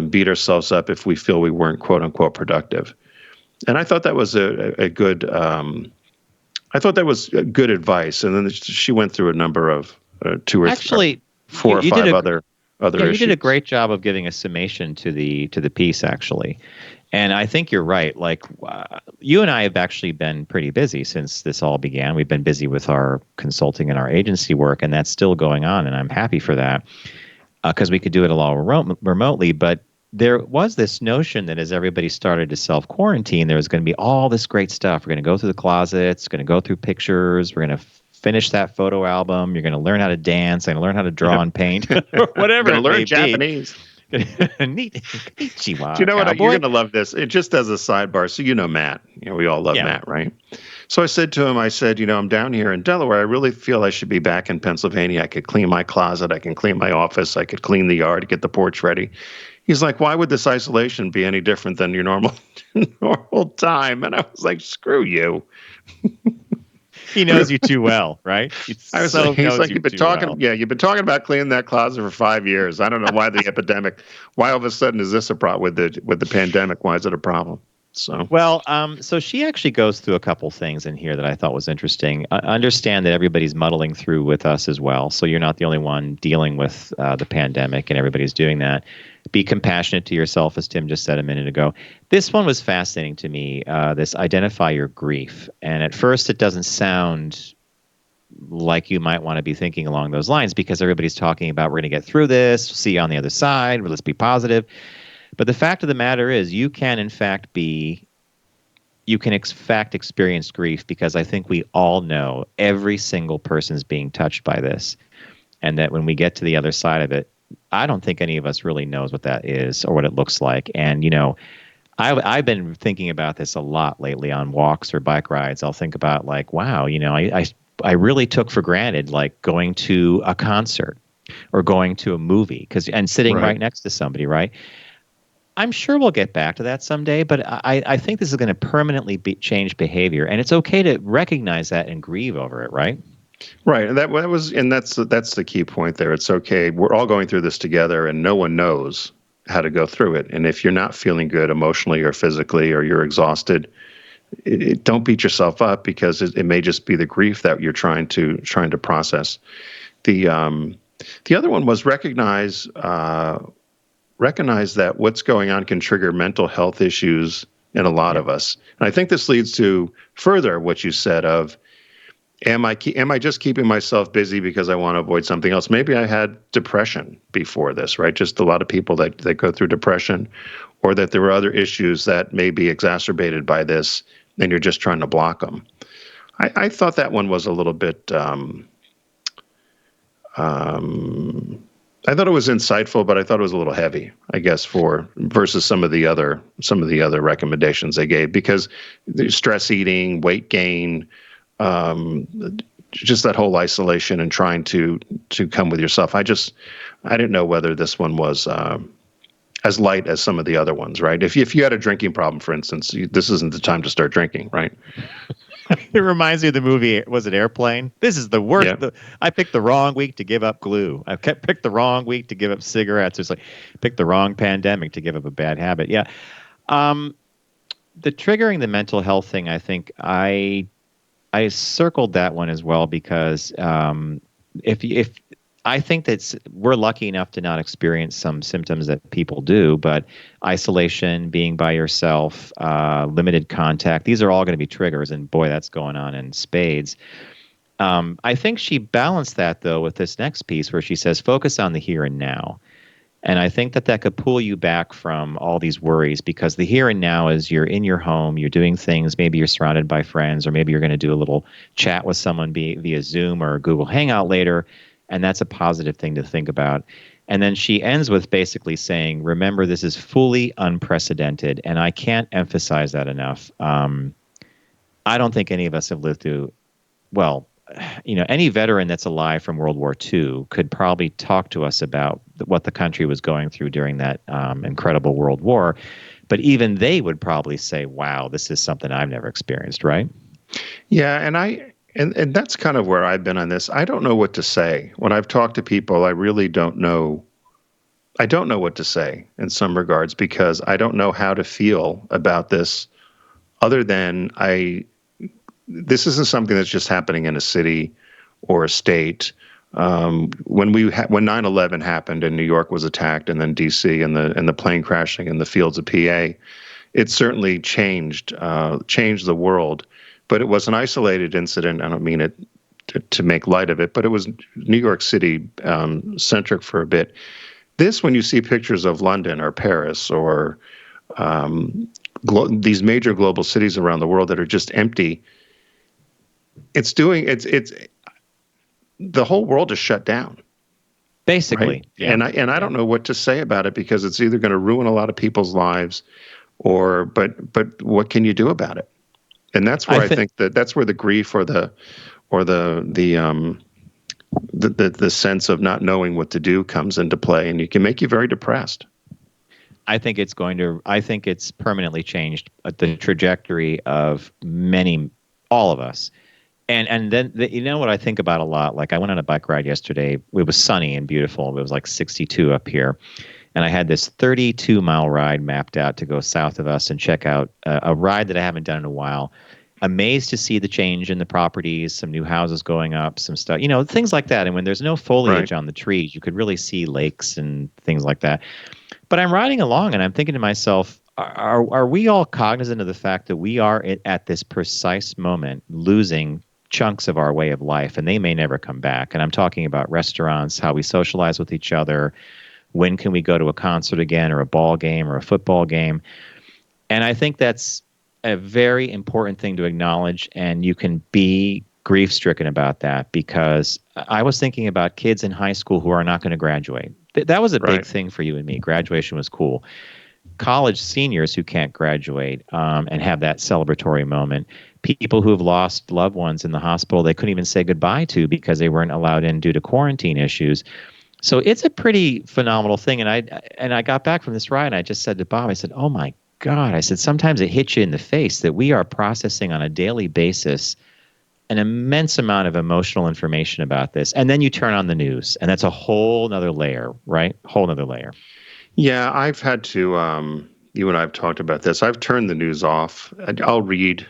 [SPEAKER 5] beat ourselves up if we feel we weren't quote unquote productive. And I thought that was a good advice. And then she went through a number of four or five other issues.
[SPEAKER 4] You did a great job of giving a summation to the piece, actually. And I think you're right. Like you and I have actually been pretty busy since this all began. We've been busy with our consulting and our agency work, and that's still going on. And I'm happy for that because we could do it all remotely. But there was this notion that as everybody started to self-quarantine, there was going to be all this great stuff. We're going to go through the closets, going to go through pictures, we're going to finish that photo album. You're going to learn how to dance, and learn how to draw and paint, or whatever.
[SPEAKER 5] Going to learn Japanese.
[SPEAKER 4] Neat.
[SPEAKER 5] Do you know what? You're going to love this. It just as a sidebar. So Matt. We all love Matt, right? So I said to him, I'm down here in Delaware. I really feel I should be back in Pennsylvania. I could clean my closet. I can clean my office. I could clean the yard, get the porch ready. He's like, why would this isolation be any different than your normal time? And I was like, screw you.
[SPEAKER 4] He knows you too well, right?
[SPEAKER 5] He's like, you've been talking about cleaning that closet for 5 years. I don't know why the epidemic. Why all of a sudden is this a problem with the pandemic? Why is it a problem?
[SPEAKER 4] So she actually goes through a couple things in here that I thought was interesting. Understand that everybody's muddling through with us as well. So you're not the only one dealing with the pandemic, and everybody's doing that. Be compassionate to yourself, as Tim just said a minute ago. This one was fascinating to me, this identify your grief. And at first it doesn't sound like you might want to be thinking along those lines because everybody's talking about we're going to get through this, see you on the other side, let's be positive. But the fact of the matter is you can in fact experience grief because I think we all know every single person's being touched by this. And that when we get to the other side of it, I don't think any of us really knows what that is or what it looks like. And, I've been thinking about this a lot lately on walks or bike rides. I'll think about like, wow, I really took for granted like going to a concert or going to a movie and sitting right next to somebody, right? I'm sure we'll get back to that someday, but I think this is going to permanently change behavior. And it's okay to recognize that and grieve over it, right?
[SPEAKER 5] Right, and that's the key point there. It's okay. We're all going through this together, and no one knows how to go through it. And if you're not feeling good emotionally or physically, or you're exhausted, don't beat yourself up because it may just be the grief that you're trying to process. The other one was recognize that what's going on can trigger mental health issues in a lot of us. And I think this leads to further what you said of. Am I just keeping myself busy because I want to avoid something else? Maybe I had depression before this, right? Just a lot of people that go through depression, or that there were other issues that may be exacerbated by this, and you're just trying to block them. I thought that one was a little bit. I thought it was insightful, but I thought it was a little heavy, I guess, versus some of the other recommendations they gave, because there's stress eating, weight gain. just that whole isolation and trying to come with yourself. I didn't know whether this one was as light as some of the other ones, right? If you had a drinking problem, for instance, this isn't the time to start drinking, right?
[SPEAKER 4] It reminds me of the movie, was it Airplane? This is the worst.
[SPEAKER 5] Yeah.
[SPEAKER 4] I picked the wrong week to give up glue. I picked the wrong week to give up cigarettes. It's like, picked the wrong pandemic to give up a bad habit. Yeah. The triggering the mental health thing, I think I circled that one as well because if I think that we're lucky enough to not experience some symptoms that people do, but isolation, being by yourself, limited contact, these are all going to be triggers. And boy, that's going on in spades. I think she balanced that, though, with this next piece where she says, focus on the here and now. And I think that could pull you back from all these worries because the here and now is you're in your home, you're doing things, maybe you're surrounded by friends, or maybe you're going to do a little chat with someone via Zoom or Google Hangout later. And that's a positive thing to think about. And then she ends with basically saying, remember, this is fully unprecedented. And I can't emphasize that enough. I don't think any of us have lived through, well, any veteran that's alive from World War II could probably talk to us about what the country was going through during that incredible World War. But even they would probably say, wow, this is something I've never experienced, right?
[SPEAKER 5] Yeah, and that's kind of where I've been on this. I don't know what to say. When I've talked to people, I really don't know. I don't know what to say in some regards because I don't know how to feel about this other than this isn't something that's just happening in a city or a state. When 9/11 happened and New York was attacked and then D.C. and the plane crashing in the fields of PA, it certainly changed the world. But it was an isolated incident. I don't mean it to make light of it, but it was New York City centric for a bit. This, when you see pictures of London or Paris or these major global cities around the world that are just empty, it's the whole world is shut down.
[SPEAKER 4] Basically.
[SPEAKER 5] Right?
[SPEAKER 4] Yeah.
[SPEAKER 5] And I don't know what to say about it because it's either going to ruin a lot of people's lives but what can you do about it? And that's where I think that's where the grief or the sense of not knowing what to do comes into play, and it can make you very depressed.
[SPEAKER 4] I think it's permanently changed the trajectory of all of us. And then what I think about a lot, like I went on a bike ride yesterday. It was sunny and beautiful. It was like 62 up here. And I had this 32-mile ride mapped out to go south of us and check out a ride that I haven't done in a while. Amazed to see the change in the properties, some new houses going up, some stuff, things like that. And when there's no foliage on the trees, you could really see lakes and things like that. But I'm riding along and I'm thinking to myself, are we all cognizant of the fact that we are at this precise moment losing chunks of our way of life and they may never come back? And I'm talking about restaurants, how we socialize with each other. When can we go to a concert again or a ball game or a football game? And I think that's a very important thing to acknowledge, and you can be grief-stricken about that because I was thinking about kids in high school who are not going to graduate. That was a big thing for you and me. Graduation was cool. College seniors who can't graduate and have that celebratory moment. People who have lost loved ones in the hospital they couldn't even say goodbye to because they weren't allowed in due to quarantine issues. So it's a pretty phenomenal thing. And I got back from this ride and I just said to Bob, I said, oh my God, I said, sometimes it hits you in the face that we are processing on a daily basis an immense amount of emotional information about this. And then you turn on the news and that's a whole nother layer, right? Whole nother layer.
[SPEAKER 5] Yeah, I've had to, you and I have talked about this. I've turned the news off. I'll read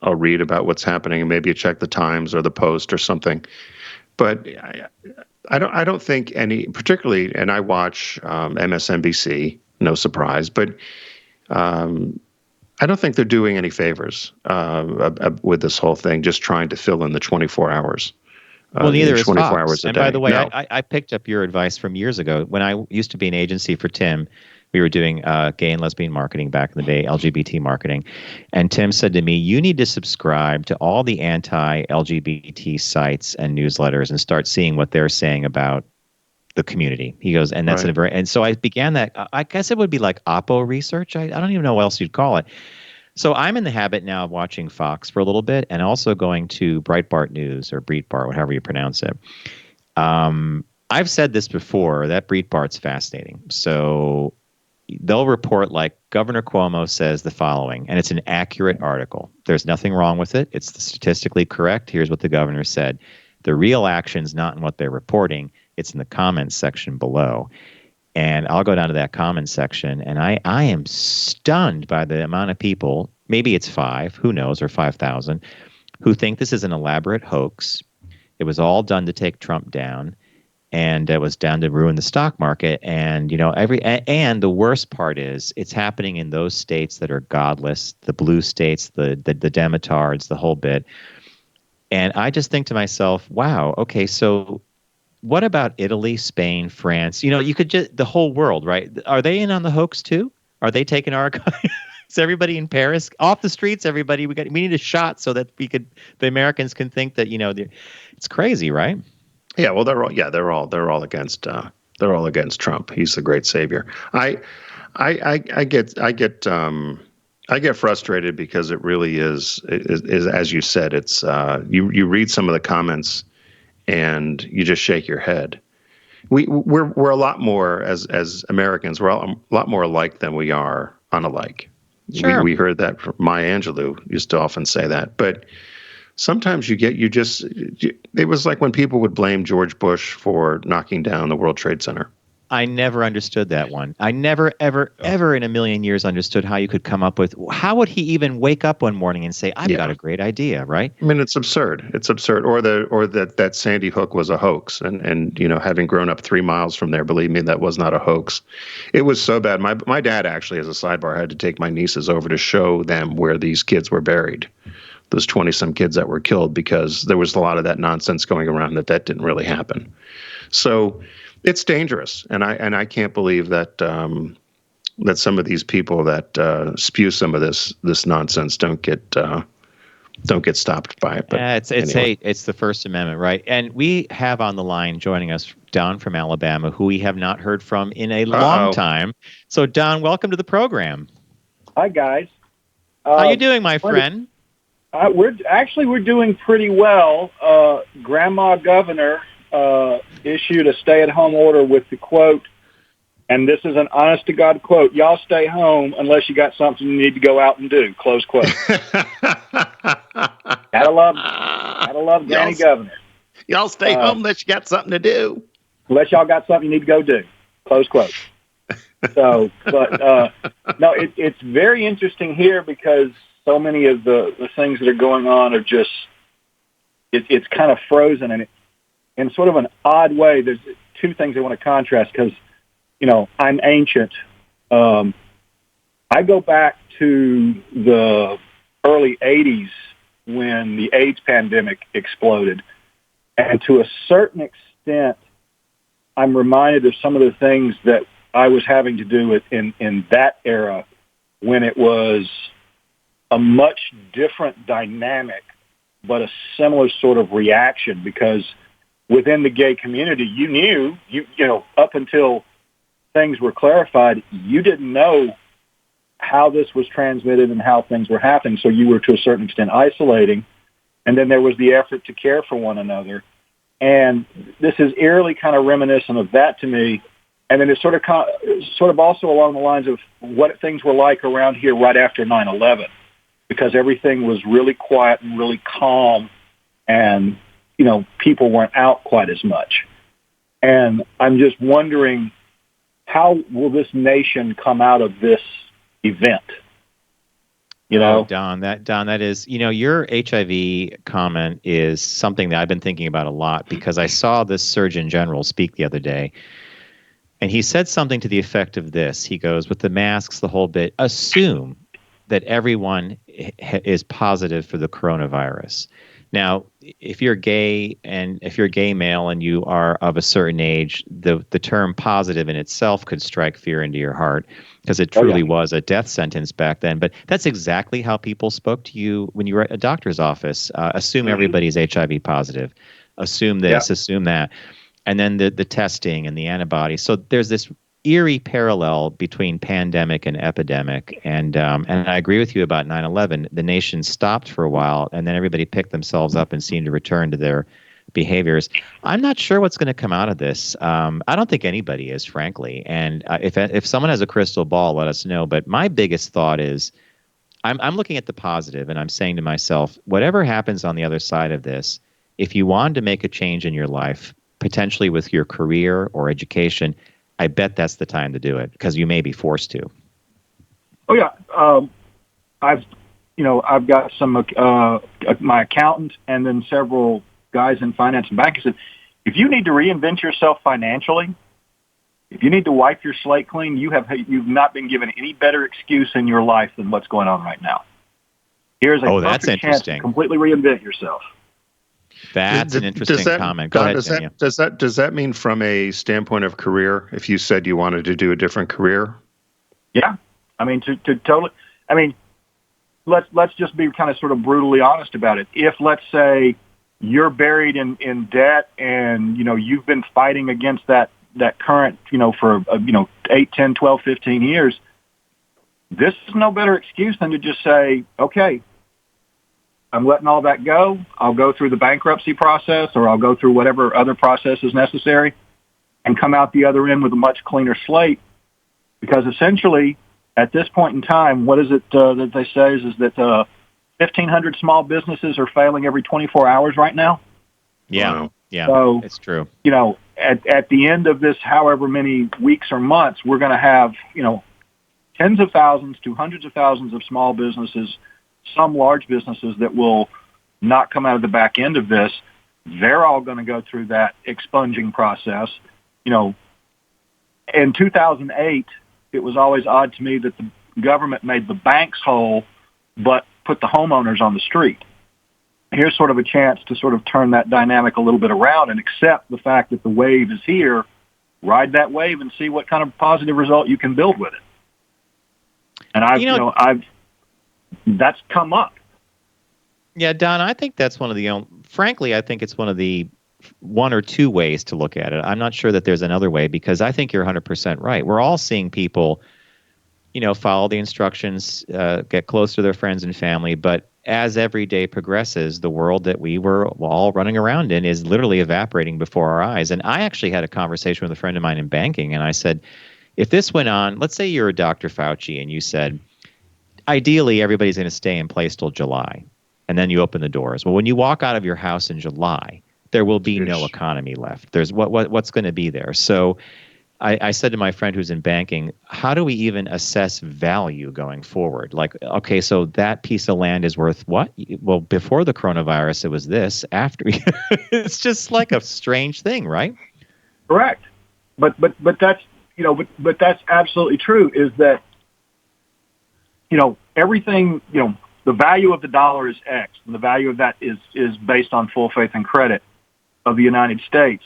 [SPEAKER 5] about what's happening and maybe check the Times or the Post or something. But I don't think any, particularly, and I watch MSNBC, no surprise, but I don't think they're doing any favors with this whole thing, just trying to fill in the 24 hours.
[SPEAKER 4] Well, neither is
[SPEAKER 5] 24
[SPEAKER 4] Fox.
[SPEAKER 5] hours a
[SPEAKER 4] and
[SPEAKER 5] day.
[SPEAKER 4] by the way,
[SPEAKER 5] No.
[SPEAKER 4] I picked up your advice from years ago. When I used to be an agency for Tim, we were doing gay and lesbian marketing back in the day, LGBT marketing. And Tim said to me, you need to subscribe to all the anti-LGBT sites and newsletters and start seeing what they're saying about the community. He goes, and that's and so I began that. I guess it would be like Oppo research. I don't even know what else you'd call it. So I'm in the habit now of watching Fox for a little bit and also going to Breitbart News or Breitbart, whatever you pronounce it. I've said this before, that Breitbart's fascinating. So they'll report like Governor Cuomo says the following, and it's an accurate article. There's nothing wrong with it. It's statistically correct. Here's what the governor said. The real action's not in what they're reporting. It's in the comments section below. And I'll go down to that comments section, and I am stunned by the amount of people, maybe it's 5, who knows, or 5,000, who think this is an elaborate hoax. It was all done to take Trump down, and it was done to ruin the stock market. And, and the worst part is it's happening in those states that are godless, the blue states, the Demotards, the whole bit. And I just think to myself, wow, okay, so what about Italy, Spain, France? You could just, the whole world, right? Are they in on the hoax too? Are they taking our, is everybody in Paris off the streets? Everybody, we need a shot so that the Americans can think that, it's crazy, right?
[SPEAKER 5] Yeah. Well, they're all against Trump. He's the great savior. I get frustrated because it really is as you said, it's you read some of the comments and you just shake your head. We're a lot more as Americans. We're a lot more alike than we are unalike.
[SPEAKER 4] Sure.
[SPEAKER 5] We heard that from Maya Angelou used to often say that. But sometimes it was like when people would blame George Bush for knocking down the World Trade Center.
[SPEAKER 4] I never understood that one. I never, ever, ever in a million years understood how you could come up with, how would he even wake up one morning and say, I've got a great idea, right?
[SPEAKER 5] I mean, it's absurd. It's absurd. Or that Sandy Hook was a hoax. And having grown up 3 miles from there, believe me, that was not a hoax. It was so bad. My dad actually, as a sidebar, had to take my nieces over to show them where these kids were buried. Those 20-some kids that were killed, because there was a lot of that nonsense going around that didn't really happen. So it's dangerous, and I can't believe that that some of these people that spew some of this nonsense don't get stopped by it. But
[SPEAKER 4] it's
[SPEAKER 5] anyway.
[SPEAKER 4] hate. It's the First Amendment, right? And we have on the line joining us Don from Alabama, who we have not heard from in a long time. So Don, welcome to the program.
[SPEAKER 11] Hi guys.
[SPEAKER 4] How you doing, my friend?
[SPEAKER 11] We're doing pretty well. Grandma Governor issued a stay-at-home order with the quote, and this is an honest-to-God quote, "Y'all stay home unless you got something you need to go out and do," close quote. Gotta love Granny Governor.
[SPEAKER 5] Y'all stay home unless you got something to do.
[SPEAKER 11] Unless y'all got something you need to go do, close quote. So, no, it's very interesting here because so many of the things that are going on are just, it's kind of frozen, and in sort of an odd way. There's two things I want to contrast because, I'm ancient. I go back to the early 80s when the AIDS pandemic exploded. And to a certain extent, I'm reminded of some of the things that I was having to do with in that era when it was a much different dynamic, but a similar sort of reaction, because within the gay community, you knew, up until things were clarified, you didn't know how this was transmitted and how things were happening. So you were to a certain extent isolating. And then there was the effort to care for one another. And this is eerily kind of reminiscent of that to me. And then it's sort of also along the lines of what things were like around here right after 9/11, because everything was really quiet and really calm, and people weren't out quite as much. And I'm just wondering, how will this nation come out of this event?
[SPEAKER 4] Don, that is, your HIV comment is something that I've been thinking about a lot, because I saw this Surgeon General speak the other day, and he said something to the effect of this. He goes, with the masks, the whole bit, assume that everyone is positive for the coronavirus. Now, if you're gay male and you are of a certain age, the term positive in itself could strike fear into your heart, because it truly was a death sentence back then. But that's exactly how people spoke to you when you were at a doctor's office. Assume everybody's HIV positive. Assume this, assume that. And then the testing and the antibodies. So there's this eerie parallel between pandemic and epidemic. And I agree with you about 9/11. The nation stopped for a while, and then everybody picked themselves up and seemed to return to their behaviors. I'm not sure what's going to come out of this. I don't think anybody is, frankly. And if someone has a crystal ball, let us know. But my biggest thought is, I'm looking at the positive, and I'm saying to myself, whatever happens on the other side of this, if you wanted to make a change in your life, potentially with your career or education, I bet that's the time to do it, because you may be forced to.
[SPEAKER 11] Oh yeah, I've got some my accountant and then several guys in finance and banking said, if you need to reinvent yourself financially, if you need to wipe your slate clean, you've not been given any better excuse in your life than what's going on right now. Here's a perfect chance to completely reinvent yourself.
[SPEAKER 4] That's an interesting comment. Go ahead, Tanya.
[SPEAKER 5] Does that mean from a standpoint of career, if you said you wanted to do a different career?
[SPEAKER 11] Yeah. I mean, to totally, I mean, let's just be kind of sort of brutally honest about it. If, let's say, you're buried in debt and, you've been fighting against that current, for, 8, 10, 12, 15 years, this is no better excuse than to just say, okay, I'm letting all that go. I'll go through the bankruptcy process, or I'll go through whatever other process is necessary and come out the other end with a much cleaner slate. Because essentially, at this point in time, what is it that they say is that 1,500 small businesses are failing every 24 hours right now?
[SPEAKER 4] Yeah,
[SPEAKER 5] wow.
[SPEAKER 4] Yeah,
[SPEAKER 11] so,
[SPEAKER 4] it's true.
[SPEAKER 11] At the end of this, however many weeks or months, we're going to have, tens of thousands to hundreds of thousands of small businesses, some large businesses that will not come out of the back end of this. They're all going to go through that expunging process. In 2008, it was always odd to me that the government made the banks whole, but put the homeowners on the street. Here's sort of a chance to sort of turn that dynamic a little bit around and accept the fact that the wave is here, ride that wave and see what kind of positive result you can build with it. And that's come up.
[SPEAKER 4] Yeah, Don, I think that's one of the frankly, I think it's one of the one or two ways to look at it. I'm not sure that there's another way, because I think you're 100% right. We're all seeing people, follow the instructions, get close to their friends and family. But as every day progresses, the world that we were all running around in is literally evaporating before our eyes. And I actually had a conversation with a friend of mine in banking, and I said, if this went on, let's say you're a Dr. Fauci and you said, ideally, everybody's going to stay in place till July, and then you open the doors. Well, when you walk out of your house in July, there will be no economy left. There's what's going to be there. So I said to my friend who's in banking, how do we even assess value going forward? Like, okay, so that piece of land is worth what? Well, before the coronavirus, it was this. After, it's just like a strange thing, right?
[SPEAKER 11] Correct. But that's but that's absolutely true. Is that everything, the value of the dollar is X, and the value of that is based on full faith and credit of the United States.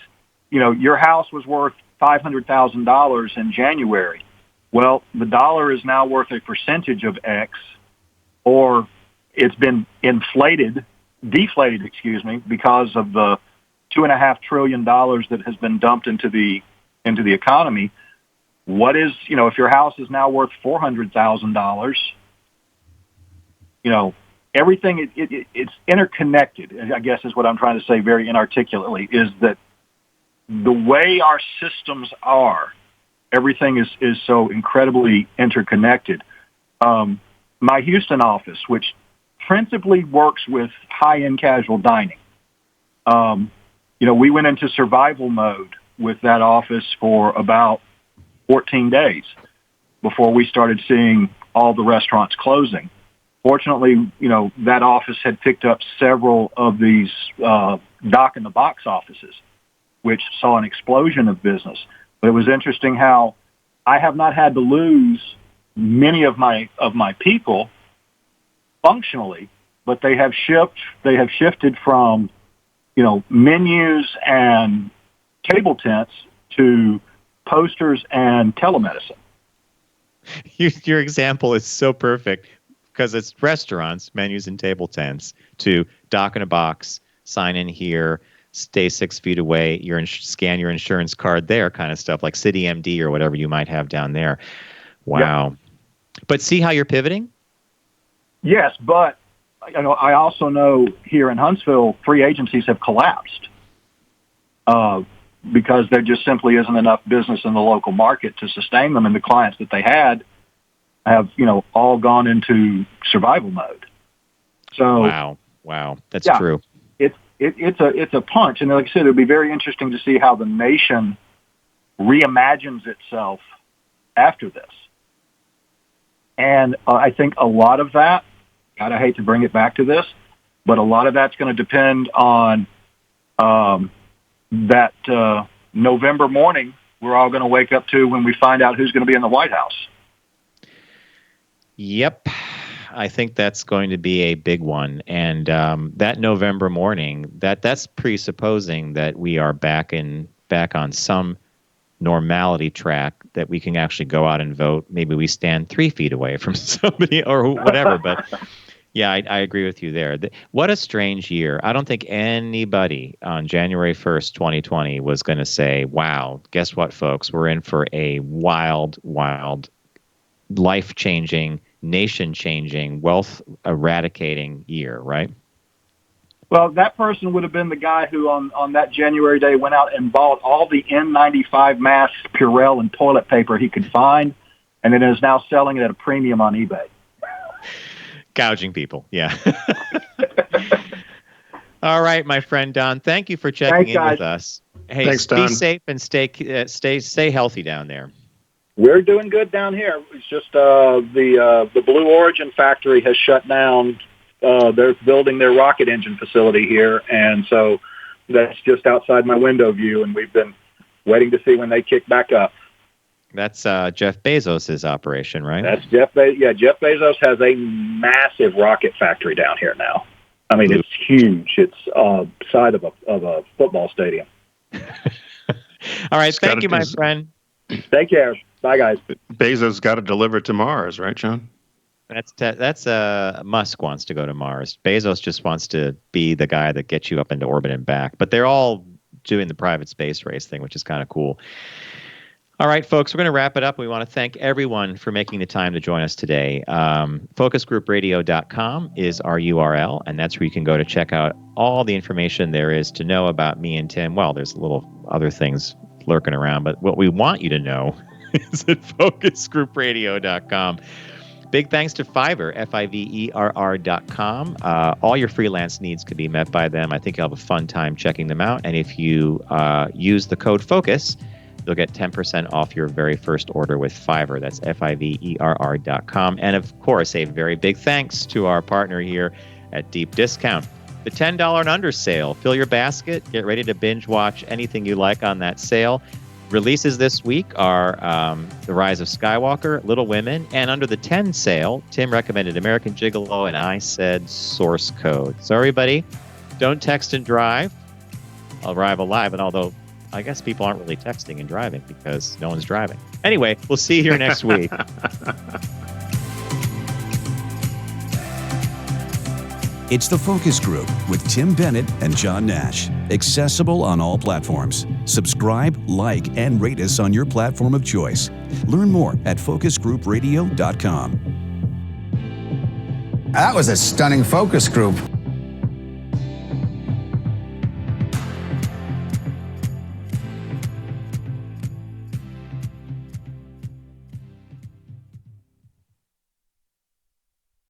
[SPEAKER 11] Your house was worth $500,000 in January. Well, the dollar is now worth a percentage of X, or it's been deflated, because of the $2.5 trillion that has been dumped into the economy. What is, if your house is now worth $400,000, everything, it's interconnected, I guess is what I'm trying to say very inarticulately, is that the way our systems are, everything is so incredibly interconnected. My Houston office, which principally works with high-end casual dining, we went into survival mode with that office for about 14 days before we started seeing all the restaurants closing. Fortunately, that office had picked up several of these dock-in-the-box offices, which saw an explosion of business. But it was interesting how I have not had to lose many of my people functionally, but they have shifted from, menus and table tents to posters and telemedicine.
[SPEAKER 4] Your example is so perfect, because it's restaurants, menus, and table tents, to dock in a box, sign in here, stay 6 feet away, scan your insurance card there, kind of stuff like CityMD or whatever you might have down there. Wow. Yep. But see how you're pivoting?
[SPEAKER 11] Yes, but I also know here in Huntsville, free agencies have collapsed because there just simply isn't enough business in the local market to sustain them, and the clients that they had have, all gone into survival mode. So
[SPEAKER 4] wow, that's true.
[SPEAKER 11] It's a punch, and like I said, it'll be very interesting to see how the nation reimagines itself after this. And I think a lot of that, God, I hate to bring it back to this, but a lot of that's going to depend on that November morning we're all going to wake up to when we find out who's going to be in the White House.
[SPEAKER 4] Yep. I think that's going to be a big one. And that November morning, that's presupposing that we are back on some normality track, that we can actually go out and vote. Maybe we stand 3 feet away from somebody or whatever. But yeah, I agree with you there. What a strange year. I don't think anybody on January 1st, 2020 was going to say, wow, guess what, folks? We're in for a wild, life-changing, nation-changing, wealth-eradicating year, right?
[SPEAKER 11] Well, that person would have been the guy who on that January day went out and bought all the N95 masks, Purell, and toilet paper he could find, and then is now selling it at a premium on eBay.
[SPEAKER 4] Gouging people, yeah. All right, my friend Don, thank you for checking in with us. Hey,
[SPEAKER 5] Thanks, Don.
[SPEAKER 4] Be safe and stay healthy down there.
[SPEAKER 11] We're doing good down here. It's just the Blue Origin factory has shut down. They're building their rocket engine facility here, and so that's just outside my window view, and we've been waiting to see when they kick back up.
[SPEAKER 4] That's Jeff Bezos' operation, right?
[SPEAKER 11] That's Jeff Bezos. Yeah, Jeff Bezos has a massive rocket factory down here now. I mean, it's huge. It's side of a football stadium.
[SPEAKER 4] All right, thank you, my friend.
[SPEAKER 11] Take care. Bye, guys.
[SPEAKER 5] Bezos got to deliver to Mars, right, John?
[SPEAKER 4] That's Musk wants to go to Mars. Bezos just wants to be the guy that gets you up into orbit and back. But they're all doing the private space race thing, which is kind of cool. All right, folks, we're going to wrap it up. We want to thank everyone for making the time to join us today. Focusgroupradio.com is our URL, and that's where you can go to check out all the information there is to know about me and Tim. Well, there's little other things lurking around, but what we want you to know is at focusgroupradio.com. Big thanks to Fiverr, Fiverr.com. All your freelance needs could be met by them. I think you'll have a fun time checking them out. And if you use the code FOCUS, you'll get 10% off your very first order with Fiverr. That's Fiverr.com. And of course, a very big thanks to our partner here at Deep Discount. The $10 and under sale. Fill your basket. Get ready to binge watch anything you like on that sale. Releases this week are The Rise of Skywalker, Little Women, and under the 10 sale, Tim recommended American Gigolo, and I said Source Code. So everybody, don't text and drive. I'll arrive alive, and although I guess people aren't really texting and driving because no one's driving. Anyway, we'll see you here next week.
[SPEAKER 6] It's The Focus Group with Tim Bennett and John Nash. Accessible on all platforms. Subscribe, like, and rate us on your platform of choice. Learn more at focusgroupradio.com.
[SPEAKER 12] That was a stunning focus group.